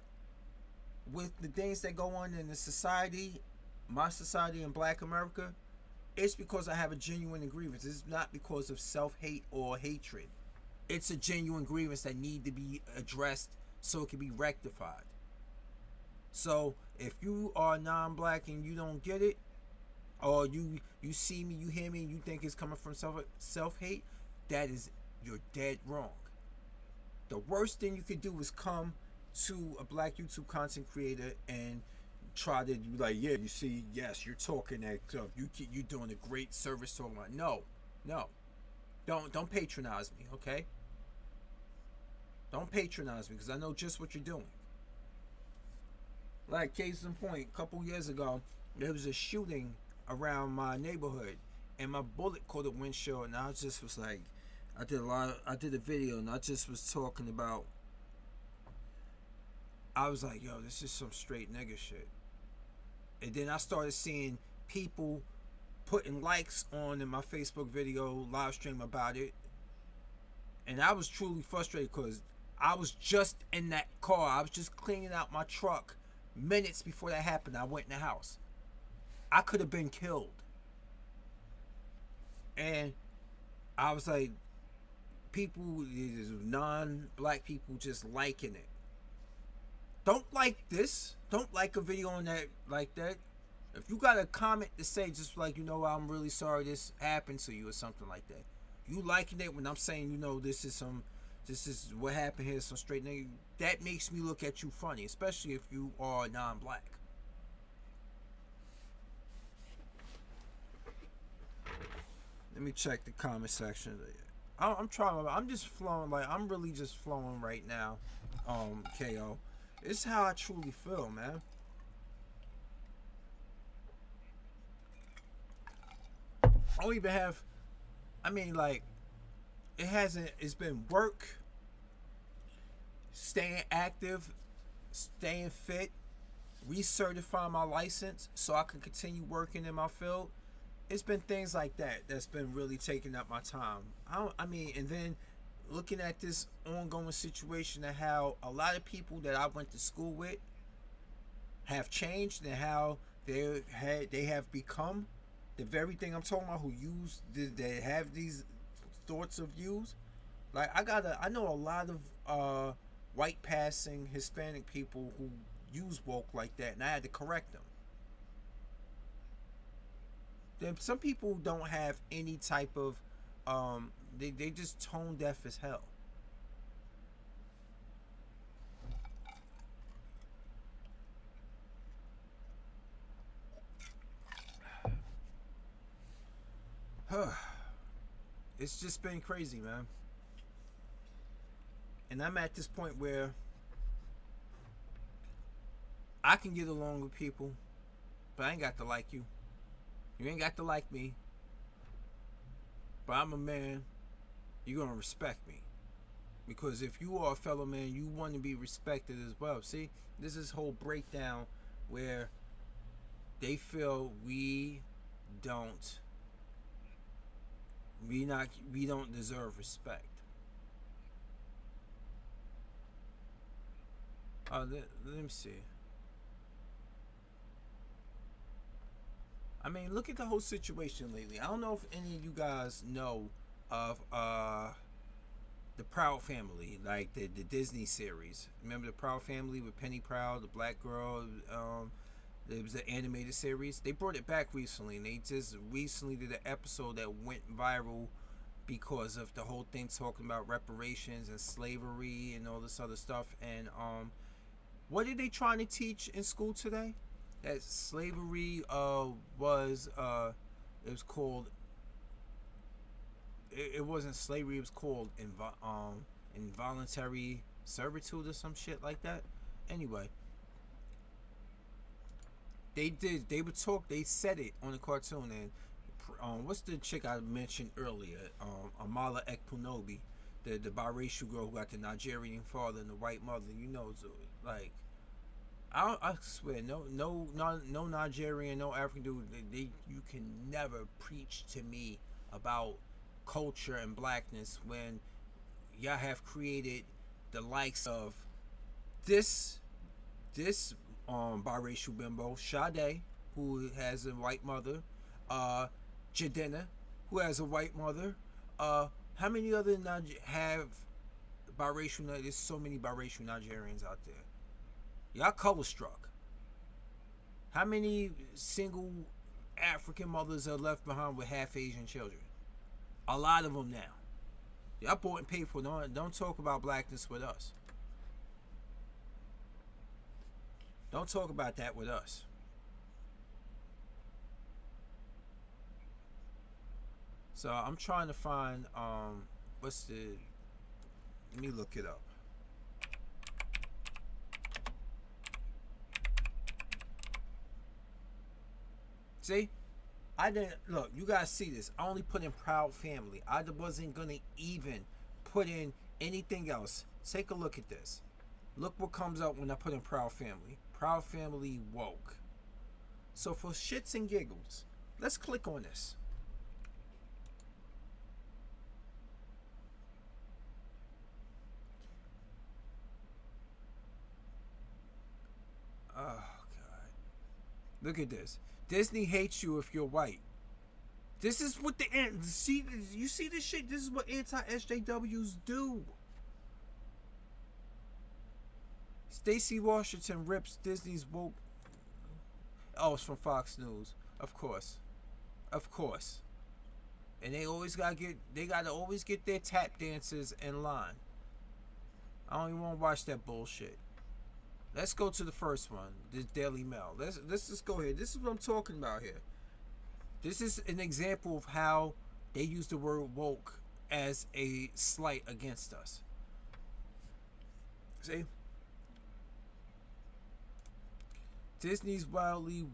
with the things that go on in the society, my society in Black America, it's because I have a genuine grievance. It's not because of self-hate or hatred. It's a genuine grievance that need to be addressed so it can be rectified. So if you are non-black and you don't get it, or you see me, you hear me, and you think it's coming from self-hate, you're dead wrong. The worst thing you could do is come to a black YouTube content creator and try to be like, yeah, you see, yes, you're talking that stuff. You're doing a great service talking about. No, don't patronize me, okay? Don't patronize me because I know just what you're doing. Like case in point, a couple years ago, there was a shooting around my neighborhood, and my bullet caught a windshield, and I just was like, I did a video, and I just was talking about. I was like, yo, this is some straight nigga shit. And then I started seeing people putting likes on in my Facebook video live stream about it, and I was truly frustrated because I was just in that car. I was just cleaning out my truck minutes before that happened. I went in the house. I could have been killed. And I was like, people, non-black people just liking it. Don't like this. Don't like a video on that like that. If you got a comment to say, just like, I'm really sorry this happened to you or something like that. You liking it when I'm saying, this is what happened here, some straight nigga. That makes me look at you funny, especially if you are non-black. Let me check the comment section. I'm just flowing, like, I'm really just flowing right now. KO. It's how I truly feel, man. I don't even have, like, it's been work, staying active, staying fit, recertifying my license so I can continue working in my field. It's been things like that that's been really taking up my time. And then looking at this ongoing situation of how a lot of people that I went to school with have changed and how they have become the very thing I'm talking about, they have these thoughts of views. Like, I know a lot of white passing Hispanic people who use woke like that, and I had to correct them. Then some people don't have any type of they just tone deaf as hell. It's just been crazy, man. And I'm at this point where I can get along with people, but I ain't got to like you. You ain't got to like me. But I'm a man. You're going to respect me. Because if you are a fellow man, you want to be respected as well. See, this is whole breakdown where they feel we don't deserve respect. Let me see. Look at the whole situation lately. I don't know if any of you guys know of the Proud Family, like the Disney series. Remember the Proud Family with Penny Proud, the black girl? It was an animated series. They brought it back recently, and they just recently did an episode that went viral because of the whole thing talking about reparations and slavery and all this other stuff. And what are they trying to teach in school today? That slavery was it was called, it wasn't slavery, it was called involuntary servitude or some shit like that. Anyway, they said it on the cartoon. And what's the chick I mentioned earlier, Amala Ekpunobi, the biracial girl who got the Nigerian father and the white mother, so, like, I swear, no Nigerian, no African dude, you can never preach to me about culture and blackness when y'all have created the likes of this biracial bimbo, Sade, who has a white mother, Jadena, who has a white mother. How many other have biracial? There's so many biracial Nigerians out there. Y'all color struck. How many single African mothers are left behind with half Asian children? A lot of them now. Y'all bought and paid for. Don't talk about blackness with us. Don't talk about that with us. So I'm trying to find let me look it up. See? I didn't look. You guys see this? I only put in Proud Family. I wasn't gonna even put in anything else. Take a look at this. Look what comes up when I put in Proud Family. Proud Family woke. So for shits and giggles, let's click on this. Oh God! Look at this. Disney hates you if you're white. This is what the see. You see this shit. This is what anti-SJWs do. Stacey Washington rips Disney's woke. Oh, it's from Fox News. Of course, of course. And they always gotta get. They gotta always get their tap dancers in line. I don't even want to watch that bullshit. Let's go to the first one. This Daily Mail. Let's just go here. This is what I'm talking about here. This is an example of how they use the word woke as a slight against us. See? Disney's wildly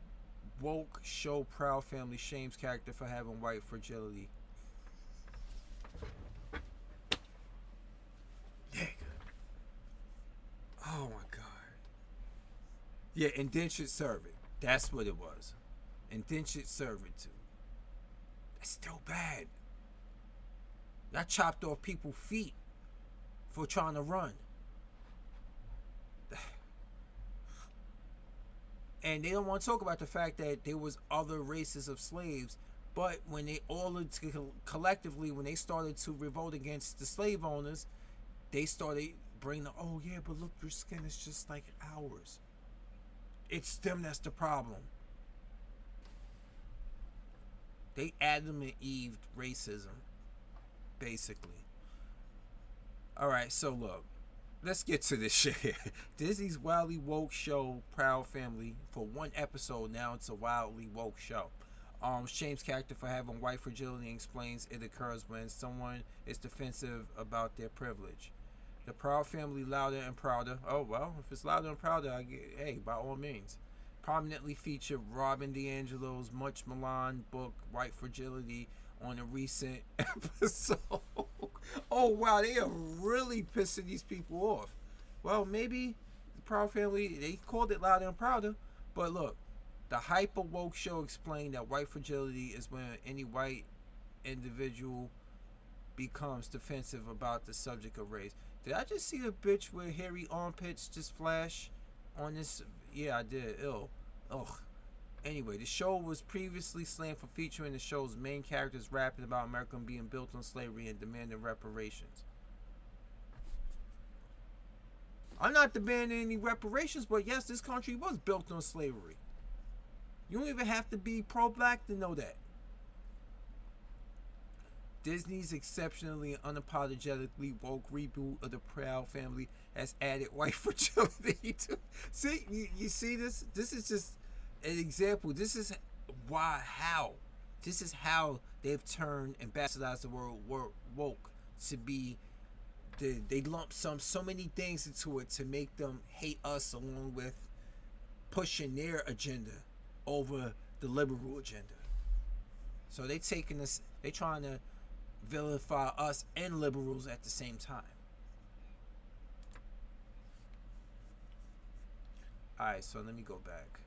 woke show Proud Family shames character for having white fragility. Nigga. Oh my God. Yeah, indentured servant. That's what it was. Indentured servitude. That's still bad. Y'all chopped off people's feet for trying to run. And they don't want to talk about the fact that there was other races of slaves, but when they all collectively, when they started to revolt against the slave owners, they started bringing, oh yeah, but look, your skin is just like ours. It's them that's the problem. They Adam and Eve racism, basically. All right, so look, let's get to this shit. Disney's wildly woke show Proud Family, for one episode now it's a wildly woke show. Shames character for having white fragility and explains it occurs when someone is defensive about their privilege. The Proud Family louder and prouder. Oh well, if it's louder and prouder, I get, hey, by all means. Prominently featured Robin DiAngelo's much maligned book White Fragility on a recent episode. Oh wow, they are really pissing these people off. Well, maybe the Proud Family, they called it Louder and Prouder, but look, the hyper woke show explained that white fragility is when any white individual becomes defensive about the subject of race. Did I just see a bitch with hairy armpits just flash on this? Yeah, I did. Ew. Ugh. Anyway, the show was previously slammed for featuring the show's main characters rapping about America being built on slavery and demanding reparations. I'm not demanding any reparations, but yes, this country was built on slavery. You don't even have to be pro-black to know that. Disney's exceptionally unapologetically woke reboot of the Proud Family has added white fragility to. See, you see this? This is just an example. This is how. This is how they've turned and bastardized the word woke to be. They lump so many things into it to make them hate us, along with pushing their agenda over the liberal agenda. So they taking this. They trying to vilify us and liberals at the same time. Alright, so let me go back.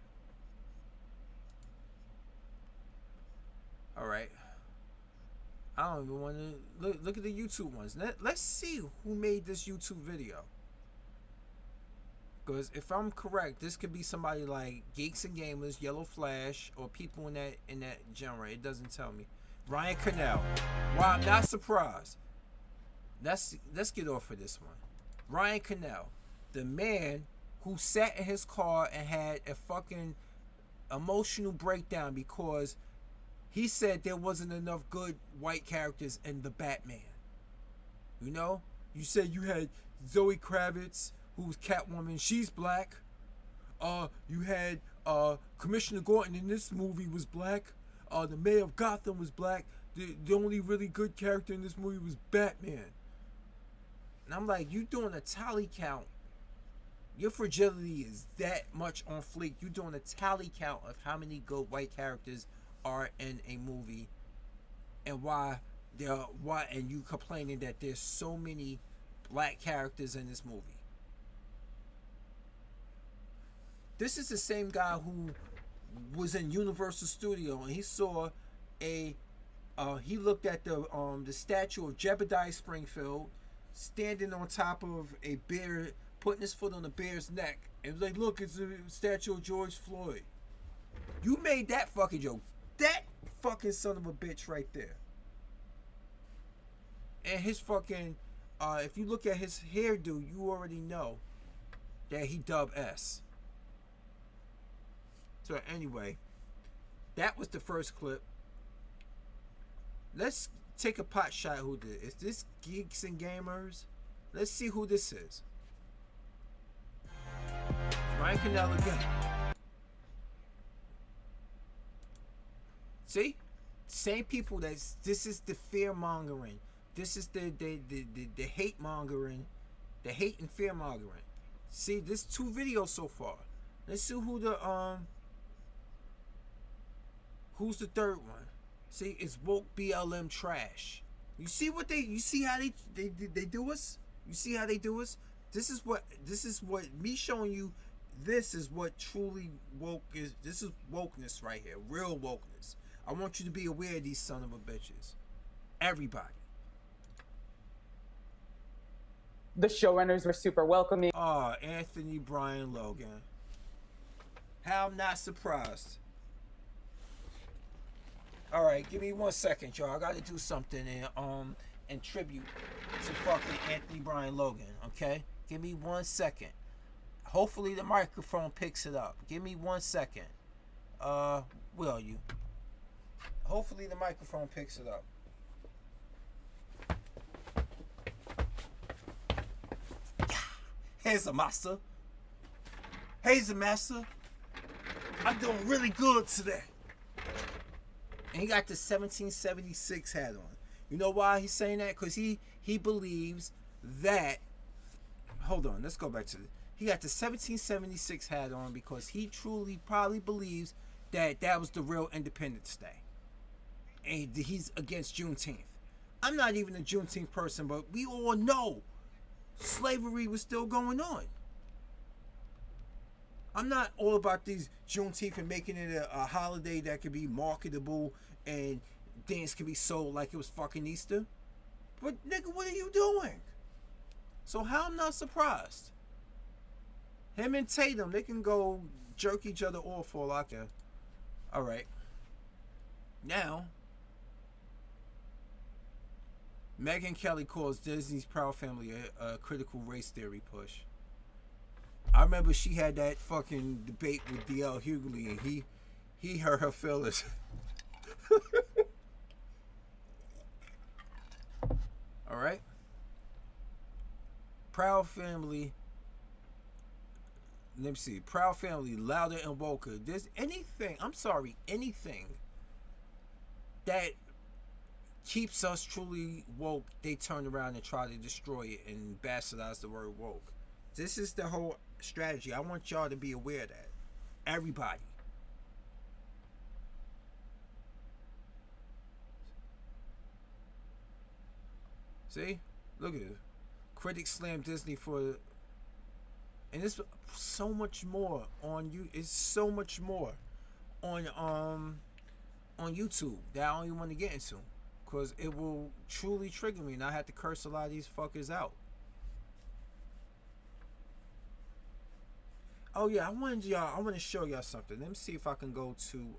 Alright. I don't even want to look at the YouTube ones. Let's see who made this YouTube video. Because if I'm correct, this could be somebody like Geeks and Gamers, Yellow Flash, or people in that genre. It doesn't tell me. Ryan Cannell. Well, I'm not surprised. Let's get off of this one. Ryan Cannell, the man who sat in his car and had a fucking emotional breakdown because he said there wasn't enough good white characters in the Batman. You know? You said you had Zoe Kravitz, who's Catwoman, she's black. You had Commissioner Gordon in this movie was black. The mayor of Gotham was black. The only really good character in this movie was Batman. And I'm like, you doing a tally count. Your fragility is that much on fleek. You doing a tally count of how many good white characters are in a movie, and why and you complaining that there's so many black characters in this movie. This is the same guy who was in Universal Studio and he saw a he looked at the statue of Jebediah Springfield standing on top of a bear, putting his foot on the bear's neck, and was like, "Look, it's a statue of George Floyd." You made that fucking joke. That fucking son of a bitch right there. And his fucking, if you look at his hairdo, you already know that he dubbed S. So anyway, that was the first clip. Let's take a pot shot who did. Is this Geeks and Gamers? Let's see who this is. Ryan Cannell again. See? Same people this is the fear mongering. This is the hate mongering. The hate and fear mongering. See, there's 2 videos so far. Let's see who who's the third one. See, it's woke BLM trash. You see how they do us? You see how they do us? This is what me showing you. This is what truly woke is. This is wokeness right here. Real wokeness. I want you to be aware of these son of a bitches. Everybody. The showrunners were super welcoming. Oh, Anthony Brian Logan. How I'm not surprised. All right, give me 1 second, y'all. I got to do something in tribute to fucking Anthony Brian Logan. Okay, give me 1 second. Hopefully the microphone picks it up. Give me 1 second. Will you? Hopefully the microphone picks it up. Here's a master. Here's a master. I'm doing really good today. And he got the 1776 hat on. You know why he's saying that? Because he believes that... Hold on, let's go back to it. He got the 1776 hat on because he truly probably believes that was the real Independence Day. And he's against Juneteenth. I'm not even a Juneteenth person, but we all know slavery was still going on. I'm not all about these Juneteenth and making it a holiday that could be marketable and things can be sold like it was fucking Easter. But nigga, what are you doing? So how I'm not surprised? Him and Tatum, they can go jerk each other off for all I care. Alright. Now, Megyn Kelly calls Disney's Proud Family a critical race theory push. I remember she had that fucking debate with D.L. Hughley and he hurt her feelings. Alright? Proud Family. Let me see. Proud Family, louder and woker. There's anything that keeps us truly woke, they turn around and try to destroy it and bastardize the word woke. This is the whole strategy. I want y'all to be aware of that. Everybody. See? Look at it. Critics slam Disney for... And there's so much more on you. It's so much more on YouTube that I don't even want to get into, because it will truly trigger me, and I have to curse a lot of these fuckers out. Oh yeah, I want to show y'all something. Let me see if I can go to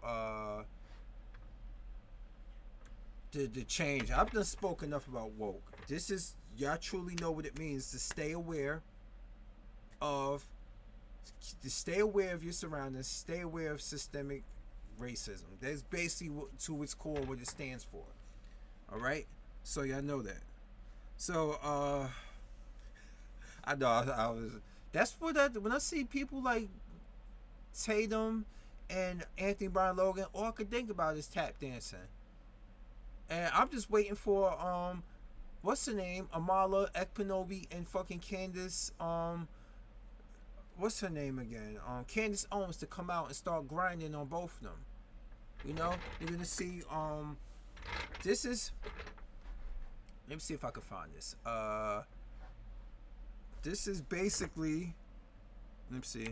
the change. I've done spoke enough about woke. This is, y'all truly know what it means to stay aware of your surroundings, stay aware of systemic racism. That's basically to its core what it stands for. Alright? So y'all know that. So I know I was, that's what when I see people like Tatum and Anthony Brian Logan, all I could think about is tap dancing. And I'm just waiting for what's her name? Amala Ekpanobi and fucking Candace what's her name again? Candace Owens to come out and start grinding on both of them. You know, you're gonna see. This is. Let me see if I can find this. This is basically. Let me see.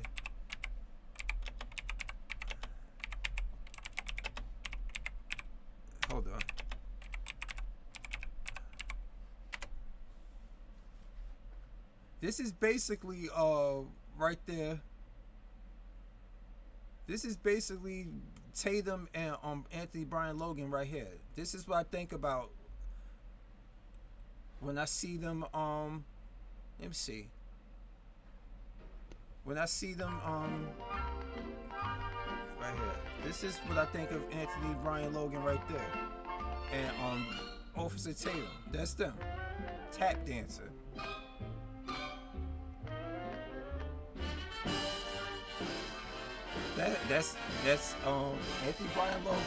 Hold on. This is basically right there. This is basically Tatum and Anthony Brian Logan right here. This is what I think about when I see them. Let me see. When I see them right here. This is what I think of Anthony Brian Logan right there, and Officer Tatum. That's them. Tap dancer. That's Anthony Brian Logan,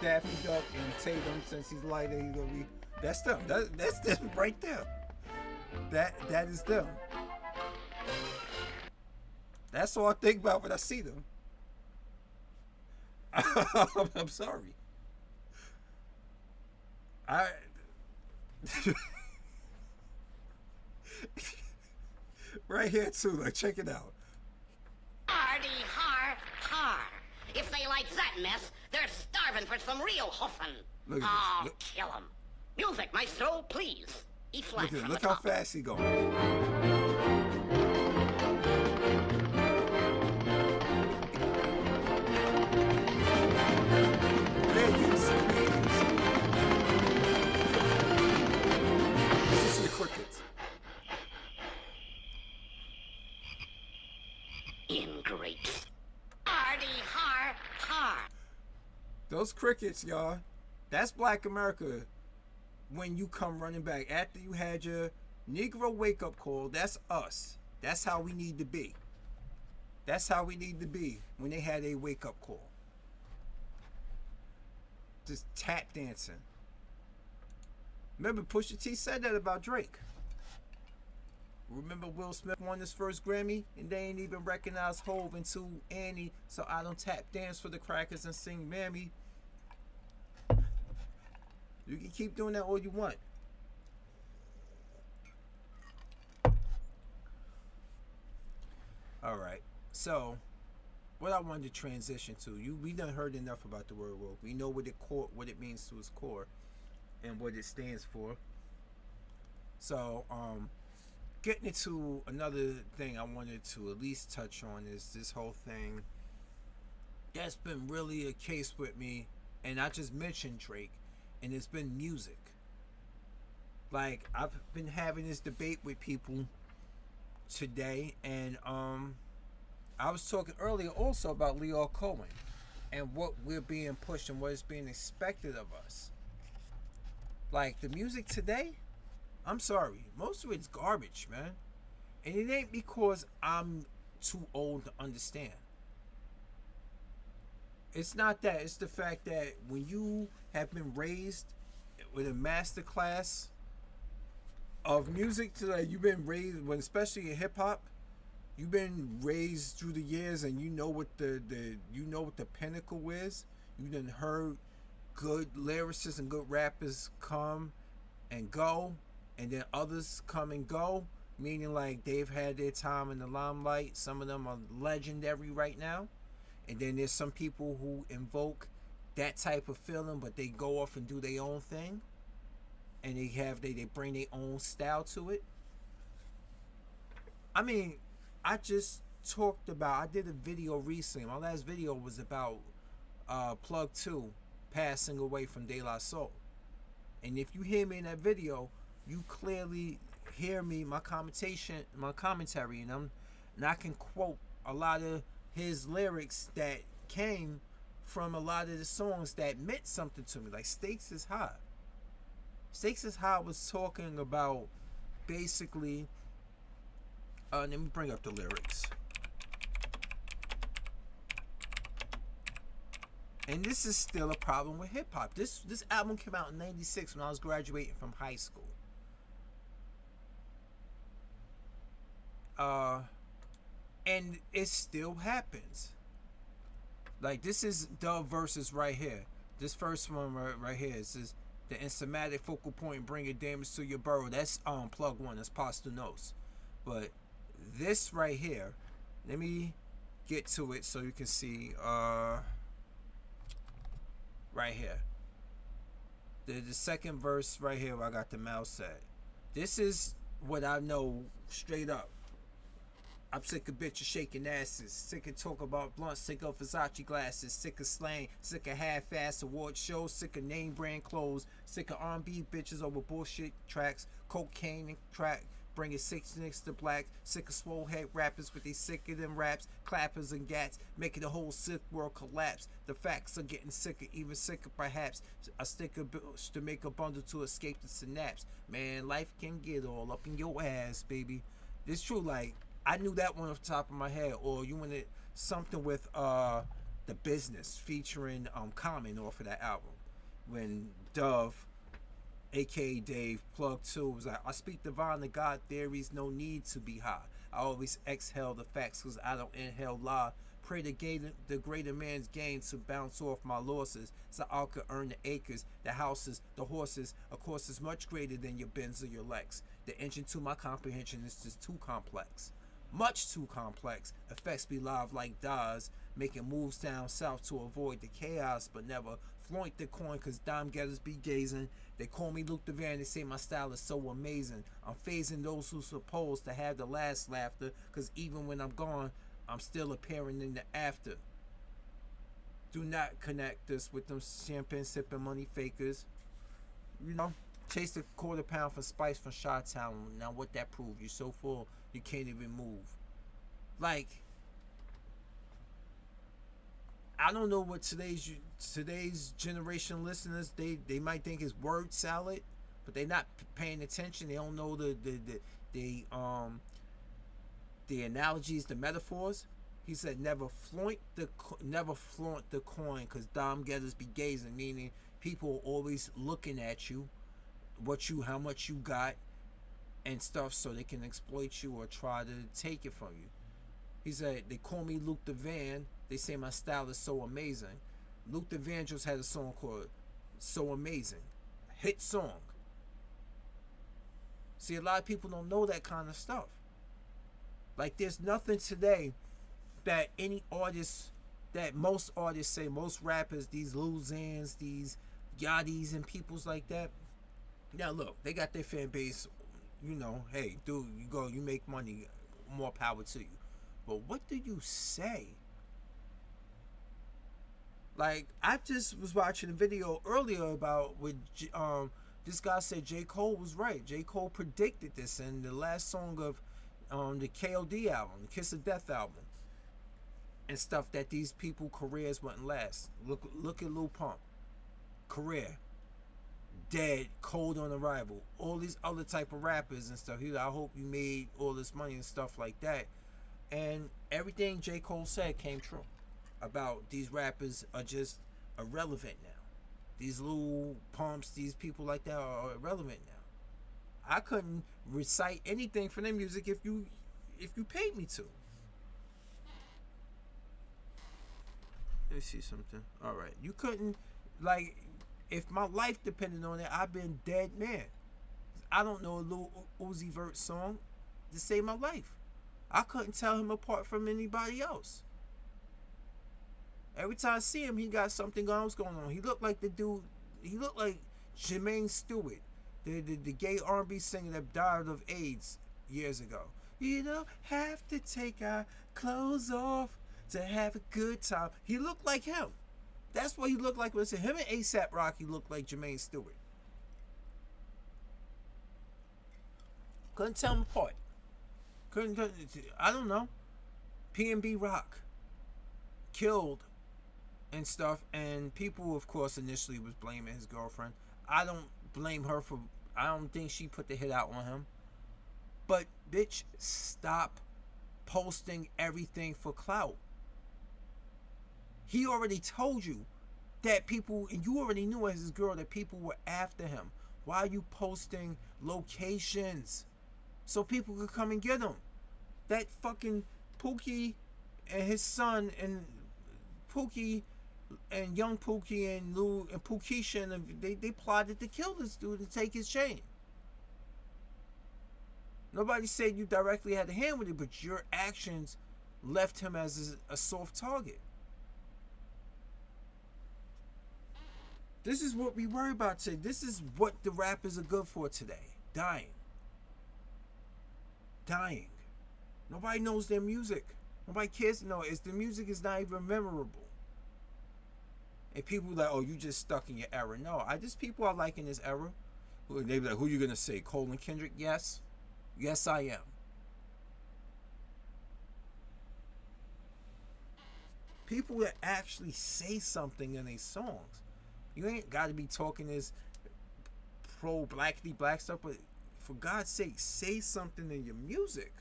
Daffy Duck, and Tatum. Since he's lighter, he's gonna be. That's them. That's them right there. That is them. That's all I think about when I see them. I'm sorry. Right here too. Like, check it out. Hardy har har. If they like that mess, they're starving for some real hoofing. Look at Oh, this. kill 'em. Music, maestro, please. E flat Look, from look the how top. fast he going. This is the crickets. Ingrate. Hardy har har. Those crickets, y'all. That's Black America. When you come running back after you had your Negro wake up call, that's us. That's how we need to be. That's how we need to be when they had a wake up call. Just tap dancing. Remember, Pusha T said that about Drake. Remember, Will Smith won his first Grammy and they ain't even recognize Hove until Annie, so I don't tap dance for the crackers and sing Mammy. You can keep doing that all you want. All right. So, what I wanted to transition to, we done heard enough about the word woke. We know what it means to its core, and what it stands for. So, getting into another thing I wanted to at least touch on is this whole thing that's been really a case with me, and I just mentioned Drake, and it's been music. Like, I've been having this debate with people today, and I was talking earlier also about Leo Cohen and what we're being pushed and what is being expected of us. Like, the music today, I'm sorry, most of it's garbage, man. And it ain't because I'm too old to understand. It's not that. It's the fact that when you have been raised with a master class of music today, you've been raised, when especially in hip hop, you've been raised through the years, and you know what the pinnacle is. You done heard good lyricists and good rappers come and go, and then others come and go, meaning like they've had their time in the limelight. Some of them are legendary right now, and then there's some people who invoke that type of feeling, but they go off and do their own thing, and they bring their own style to it. I mean, I just I did a video recently. My last video was about Plug 2 passing away from De La Soul. And if you hear me in that video, you clearly hear me, my commentary, and I can quote a lot of his lyrics that came from a lot of the songs that meant something to me, like Stakes is High. Stakes is High was talking about basically, let me bring up the lyrics. And this is still a problem with hip hop. This album came out in '96 when I was graduating from high school. And it still happens. Like, this is the verses right here. This first one right here, it says the enzymatic focal point bringing damage to your burrow. That's plug one. That's Postunos. But this right here, let me get to it so you can see. Right here, the second verse right here where I got the mouse at. This is what I know straight up. I'm sick of bitches shaking asses, sick of talk about blunts, sick of Versace glasses, sick of slang, sick of half-ass award shows, sick of name brand clothes, sick of R&B bitches over bullshit tracks, cocaine and crack, bringing 6 niggas to black, sick of swole head rappers with they sicker than raps, clappers and gats, making the whole sick world collapse. The facts are getting sicker, even sicker perhaps. I stick a bills to make a bundle to escape the synapse. Man, life can get all up in your ass, baby. It's true, like, I knew that one off the top of my head. Or you wanted something with The Business featuring Common off of that album. When Dove, aka Dave, plug 2 was like, I speak divine to God theories, no need to be high. I always exhale the facts cause I don't inhale lie. Pray the greater man's gain to bounce off my losses so I could earn the acres, the houses, the horses. Of course, it's much greater than your Benz or your Lex. The engine to my comprehension is just too complex. Much too complex. Effects be live like Daz, making moves down south to avoid the chaos, but never flaunt the coin cause dime getters be gazing. They call me Luke the Van, they say my style is so amazing. I'm phasing those who supposed to have the last laughter, cause even when I'm gone, I'm still appearing in the after. Do not connect us with them champagne sipping money fakers. You know, chase the quarter pound for spice from Chi-Town. Now what that prove? You're so full you can't even move. Like, I don't know what today's generation listeners, they might think is word salad, but they're not paying attention. They don't know the analogies, the metaphors. He said never flaunt the coin because dime getters be gazing, meaning people are always looking at you, how much you got and stuff, so they can exploit you or try to take it from you. He said they call me Luke the Van, they say my style is so amazing. Luke the Van just had a song called So Amazing, hit song. See, a lot of people don't know that kind of stuff. Like, there's nothing today that any artist, that most artists say, most rappers, these Lil Xans, these Yachty's and peoples like that. Now look, they got their fan base, you know, hey, dude, you go, you make money, more power to you. But what do you say? Like, I just was watching a video earlier about with this guy said J. Cole was right. J. Cole predicted this in the last song of the KOD album, the Kiss of Death album, and stuff, that these people careers wouldn't last. Look at Lil Pump, career dead, cold on arrival. All these other type of rappers and stuff. He like, I hope you made all this money and stuff like that. And everything J. Cole said came true about these rappers are just irrelevant now. These Lil Pumps, these people like that are irrelevant now. I couldn't recite anything from their music if you paid me to. Let me see something. All right, you couldn't, like, if my life depended on it, I'd been dead man. I don't know a Lil Uzi Vert song to save my life. I couldn't tell him apart from anybody else. Every time I see him, he got something else going on. He looked like the dude. He looked like Jermaine Stewart, the gay R&B singer that died of AIDS years ago. You don't have to take our clothes off to have a good time. He looked like him. That's what he looked like. Listen, him and A$AP Rocky looked like Jermaine Stewart. Couldn't tell them apart. Couldn't. I don't know. P&B Rock killed and stuff, and people, of course, initially was blaming his girlfriend. I don't blame her for. I don't think she put the hit out on him. But bitch, stop posting everything for clout. He already told you that people, and you already knew as his girl that people were after him. Why are you posting locations so people could come and get him? That fucking Pookie and his son, and Pookie and young Pookie and Lou and Pookisha, and they plotted to kill this dude and take his chain. Nobody said you directly had a hand with it, but your actions left him as a soft target. This is what we worry about today. This is what the rappers are good for today. Dying. Dying. Nobody knows their music. Nobody cares to know. It's the music is not even memorable. And people like, oh, you just stuck in your era. No, just people are liking this era. They be like, who you gonna say? Cole and Kendrick? Yes. Yes, I am. People that actually say something in their songs. You ain't got to be talking this pro blackity black stuff, but for God's sake, say something in your music.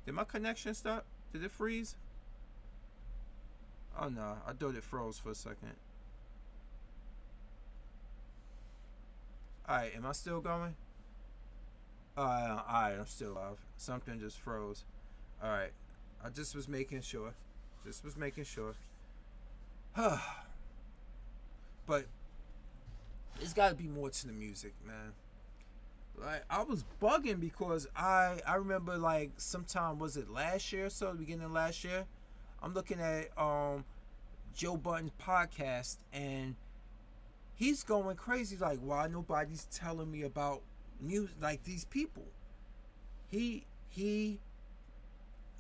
Did my connection stop? Did it freeze? Oh no, I thought it froze for a second. Alright, am I still going? Alright, I'm still live. Something just froze. Alright, I just was making sure. But there's got to be more to the music, man. Like, I was bugging because I remember, like, sometime, was it last year or so, the beginning of last year? I'm looking at Joe Budden's podcast, and he's going crazy, like, why nobody's telling me about music, like, these people.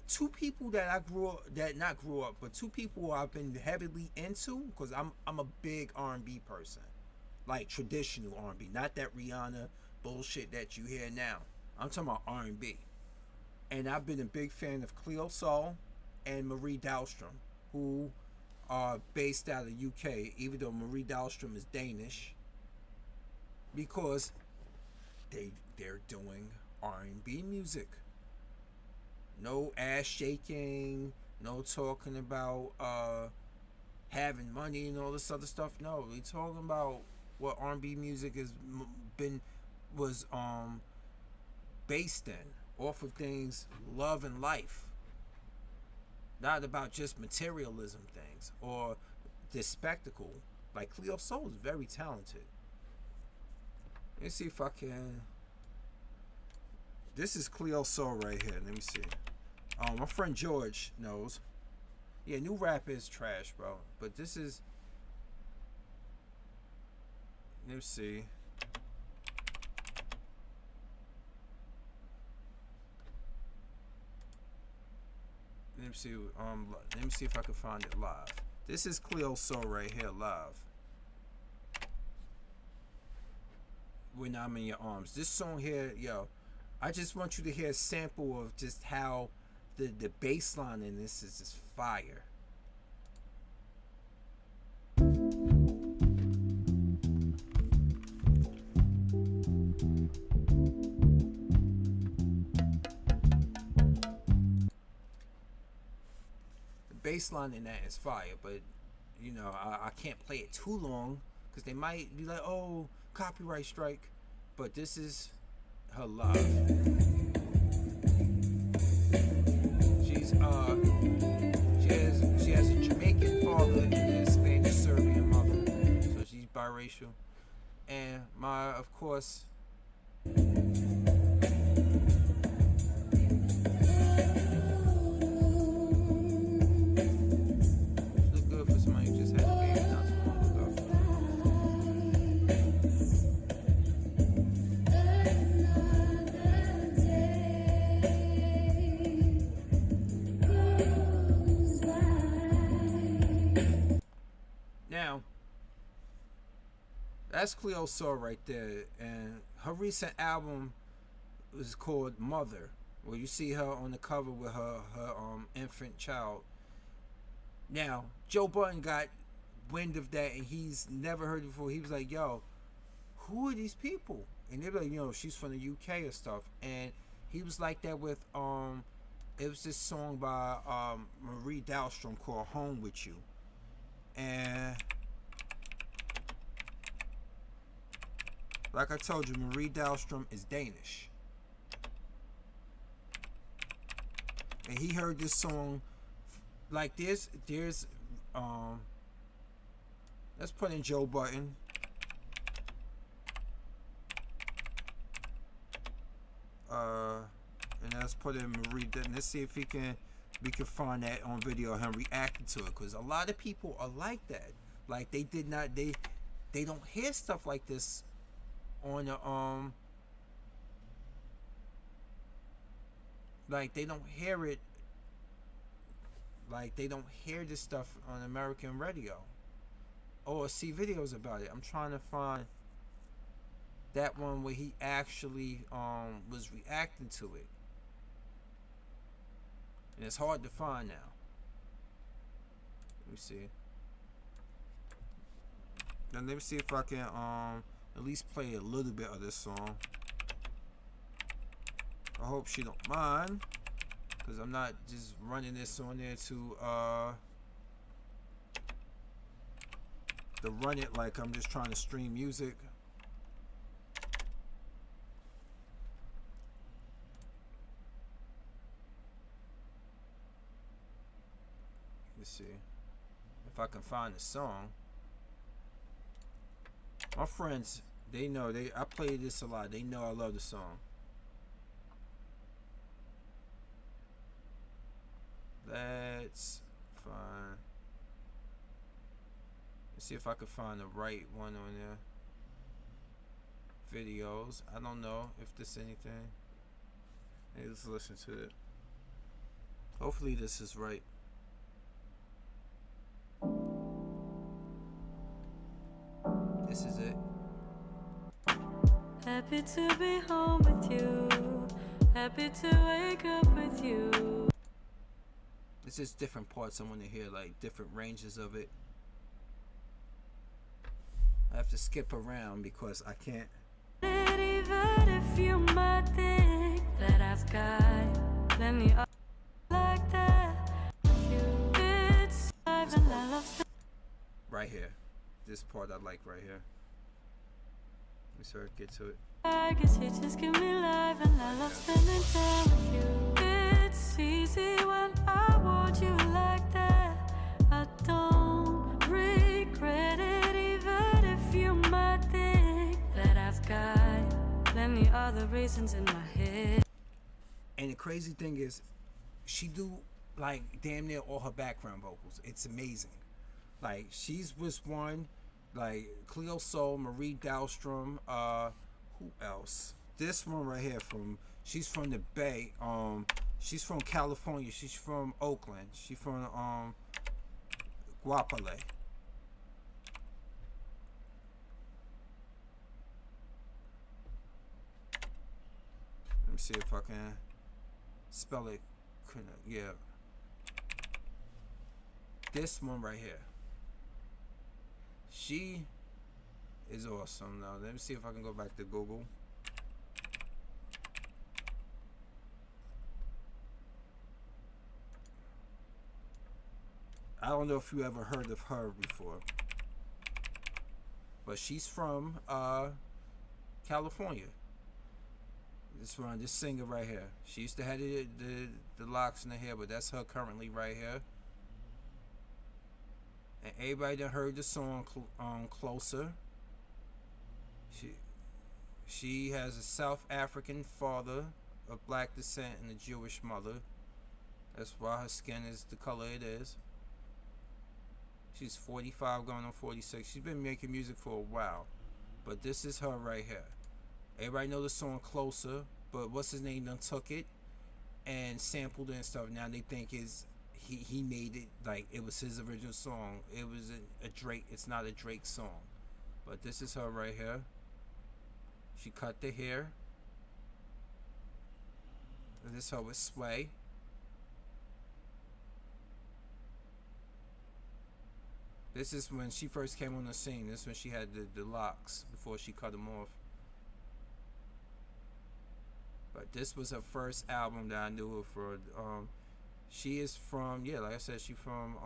Two people that I grew up, but two people I've been heavily into, because I'm a big R&B person, like traditional R&B, not that Rihanna bullshit that you hear now. I'm talking about R&B, and I've been a big fan of Cleo Sol and Marie Dahlstrom, who are based out of UK, even though Marie Dahlstrom is Danish, because they're doing R&B music. No ass shaking, no talking about having money and all this other stuff. No, they talking about what R&B music was based in, off of things, love and life. Not about just materialism things or this spectacle. Like, Cleo Sol is very talented. Let me see if I can. This is Cleo Sol right here. Let me see. My friend George knows. Yeah, new rap is trash, bro. But this is. Let me see. Let me see if I can find it live. This is Cleo Sol right here live. When I'm in Your Arms. This song here, yo, I just want you to hear a sample of just how the bass line in this is just fire. The bass line in that is fire, but you know, I can't play it too long because they might be like, oh, copyright strike. But this is her love. She has a Jamaican father and a Spanish Serbian mother, so she's biracial. And of course, look good for somebody who just had a baby not too long ago. Now, that's Cleo Sol right there, and her recent album is called Mother, where you see her on the cover with her infant child. Now, Joe Budden got wind of that, and he's never heard it before. He was like, yo, who are these people? And they're like, you know, she's from the UK or stuff. And he was like that with it was this song by Marie Dahlstrom called Home With You. And like I told you, Marie Dahlstrom is Danish. and he heard this song. Like there's let's put in Joe Budden. And let's put in Marie. Let's see if we can find that on video, him reacting to it, because a lot of people are like that. Like they don't hear stuff like this on the like they don't hear it. Like they don't hear this stuff on American radio or see videos about it. I'm trying to find that one where he actually was reacting to it, and it's hard to find now. Let me see. Then let me see if I can at least play a little bit of this song. I hope she don't mind, because I'm not just running this on there to run it like I'm just trying to stream music. Let's see if I can find the song. My friends, they know I play this a lot. They know I love the song. Let's find. Let's see if I can find the right one on there. Videos. I don't know if this anything. Hey, let's listen to it. Hopefully this is right. This is it. Happy to be home with you. Happy to wake up with you. It's just different parts I want to hear, like different ranges of it. I have to skip around because I can't. Even if you might think that I've got plenty of like that. It's live and I love Right here. This part I like right here. Let me start get to it. I guess you just give me life and I love spending time with you. It's easy when I want you like that. I don't regret it, even if you might think that I've got plenty other reasons in my head. And the crazy thing is, she do like damn near all her background vocals. It's amazing. Like she's was one, like Cleo Soul, Marie Dahlstrom, who else? This one right here she's from the Bay. She's from California. She's from Oakland. She's from Guapale. Let me see if I can spell it. Yeah. This one right here. She is awesome. Now let me see if I can go back to Google. I don't know if you ever heard of her before, but she's from California. This singer right here. She used to have the locks in the hair, but that's her currently right here. And everybody that heard the song Closer. She has a South African father of black descent and a Jewish mother. That's why her skin is the color it is. She's 45 going on 46. She's been making music for a while. But this is her right here. Everybody know the song Closer, but what's his name done took it and sampled it and stuff. Now they think he made it like it was his original song. It was a Drake. It's not a Drake song. But this is her right here. She cut the hair. And this is her with Sway. This is when she first came on the scene. This is when she had the locks before she cut them off. But this was her first album that I knew her for. She is from, yeah, like I said, she's from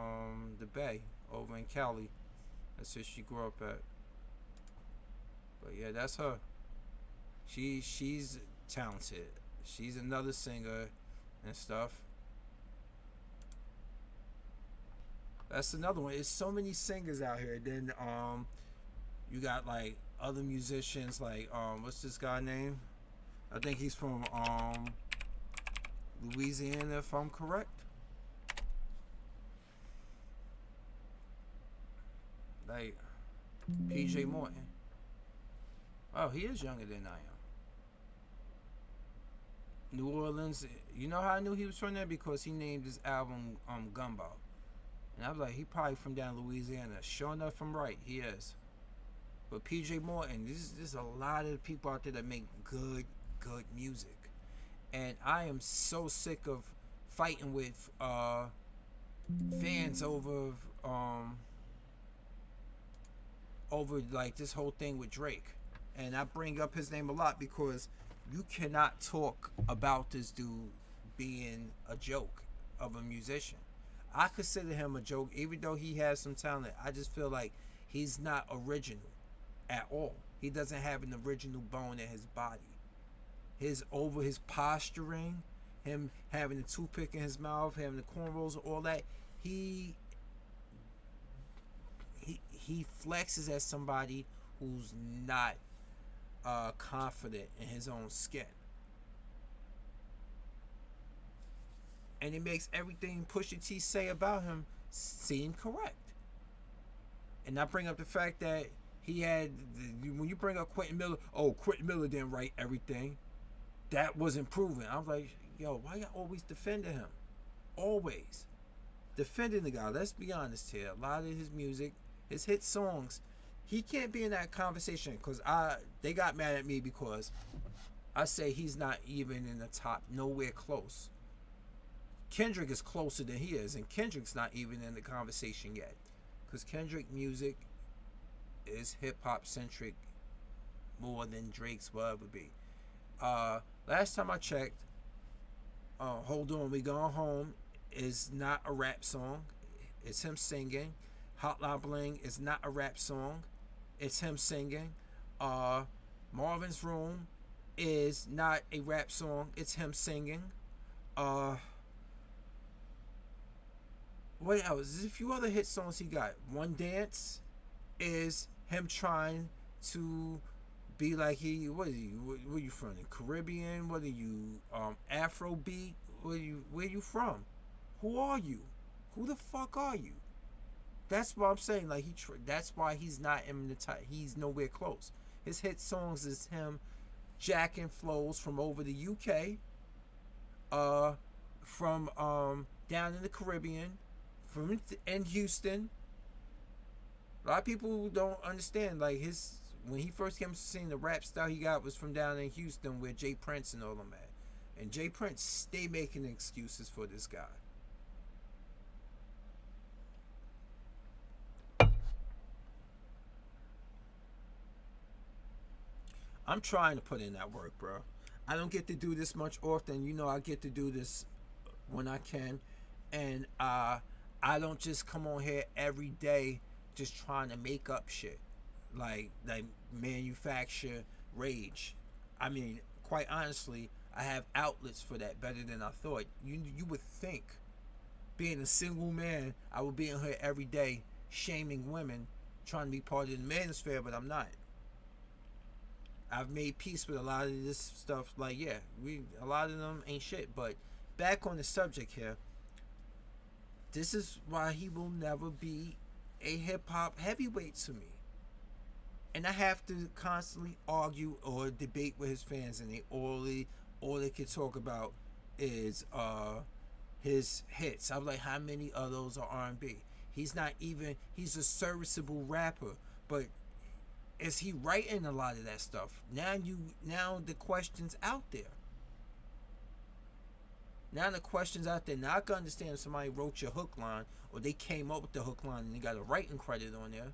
the Bay over in Cali. That's where she grew up at. But yeah, that's her. She's talented. She's another singer and stuff. That's another one. It's so many singers out here. Then you got like other musicians like what's this guy name? I think he's from Louisiana, if I'm correct. Like PJ Morton. Oh, he is younger than I am. New Orleans. You know how I knew he was from there? Because he named his album Gumbo. And I was like, he probably from down Louisiana. Sure enough, I'm right. He is. But PJ Morton, there's a lot of people out there that make good music. And I am so sick of fighting with fans over like this whole thing with Drake. And I bring up his name a lot because you cannot talk about this dude being a joke of a musician. I consider him a joke, even though he has some talent. I just feel like he's not original at all. He doesn't have an original bone in his body. His posturing, him having the toothpick in his mouth, having the cornrows, all that. He flexes as somebody who's not confident in his own skin. And it makes everything Pusha T say about him seem correct. And I bring up the fact that he had, when you bring up Quentin Miller, Quentin Miller didn't write everything. That wasn't proven. I'm like, yo, why y'all always defending him? Always. Defending the guy. Let's be honest here. A lot of his music, his hit songs, he can't be in that conversation because they got mad at me because I say he's not even in the top, nowhere close. Kendrick is closer than he is, and Kendrick's not even in the conversation yet because Kendrick music is hip-hop centric more than Drake's will ever be. Last time I checked, Hold On, We Gone Home is not a rap song. It's him singing. Hotline Bling is not a rap song. It's him singing. Marvin's Room is not a rap song. It's him singing. What else? There's a few other hit songs he got. One Dance is him trying to be like what are you from? The Caribbean? What are you? Afrobeat? Where you from? Who are you? Who the fuck are you? That's what I'm saying. Like that's why he's not in the top. He's nowhere close. His hit songs is him jacking flows from over the UK, from down in the Caribbean, from in Houston. A lot of people don't understand. Like when he first came to sing, the rap style he got was from down in Houston where Jay Prince and all them at. And Jay Prince stay making excuses for this guy. I'm trying to put in that work, bro. I don't get to do this much often. You know, I get to do this when I can. And I don't just come on here every day just trying to make up shit. Like manufacture rage. I mean, quite honestly, I have outlets for that better than I thought. You would think, being a single man, I would be in here every day shaming women, trying to be part of the manosphere, but I'm not. I've made peace with a lot of this stuff. Like, yeah, a lot of them ain't shit. But back on the subject here, this is why he will never be a hip-hop heavyweight to me. And I have to constantly argue or debate with his fans, and all they can talk about is his hits. I'm like, how many of those are R&B? He's a serviceable rapper, but is he writing a lot of that stuff? Now the question's out there. Now I can understand if somebody wrote your hook line, or they came up with the hook line and they got a writing credit on there.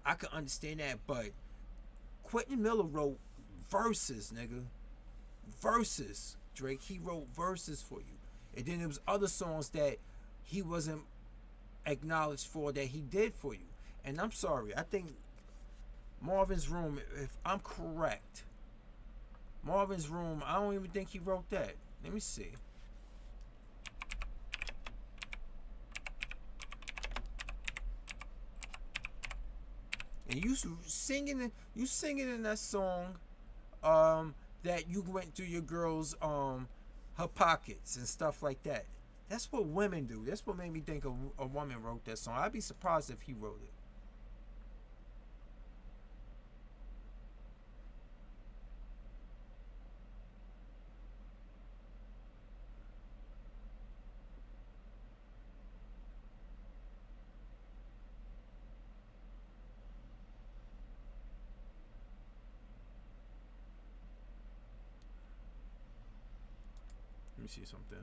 I can understand that, but Quentin Miller wrote verses, nigga. Verses, Drake. He wrote verses for you. And then there was other songs that he wasn't acknowledged for that he did for you. And I'm sorry, I think Marvin's Room, if I'm correct, Marvin's Room, I don't even think he wrote that. Let me see. and you singing in that song, that you went through your girl's her pockets and stuff like that. That's what women do. That's what made me think a woman wrote that song. I'd be surprised if he wrote it. Let me see something.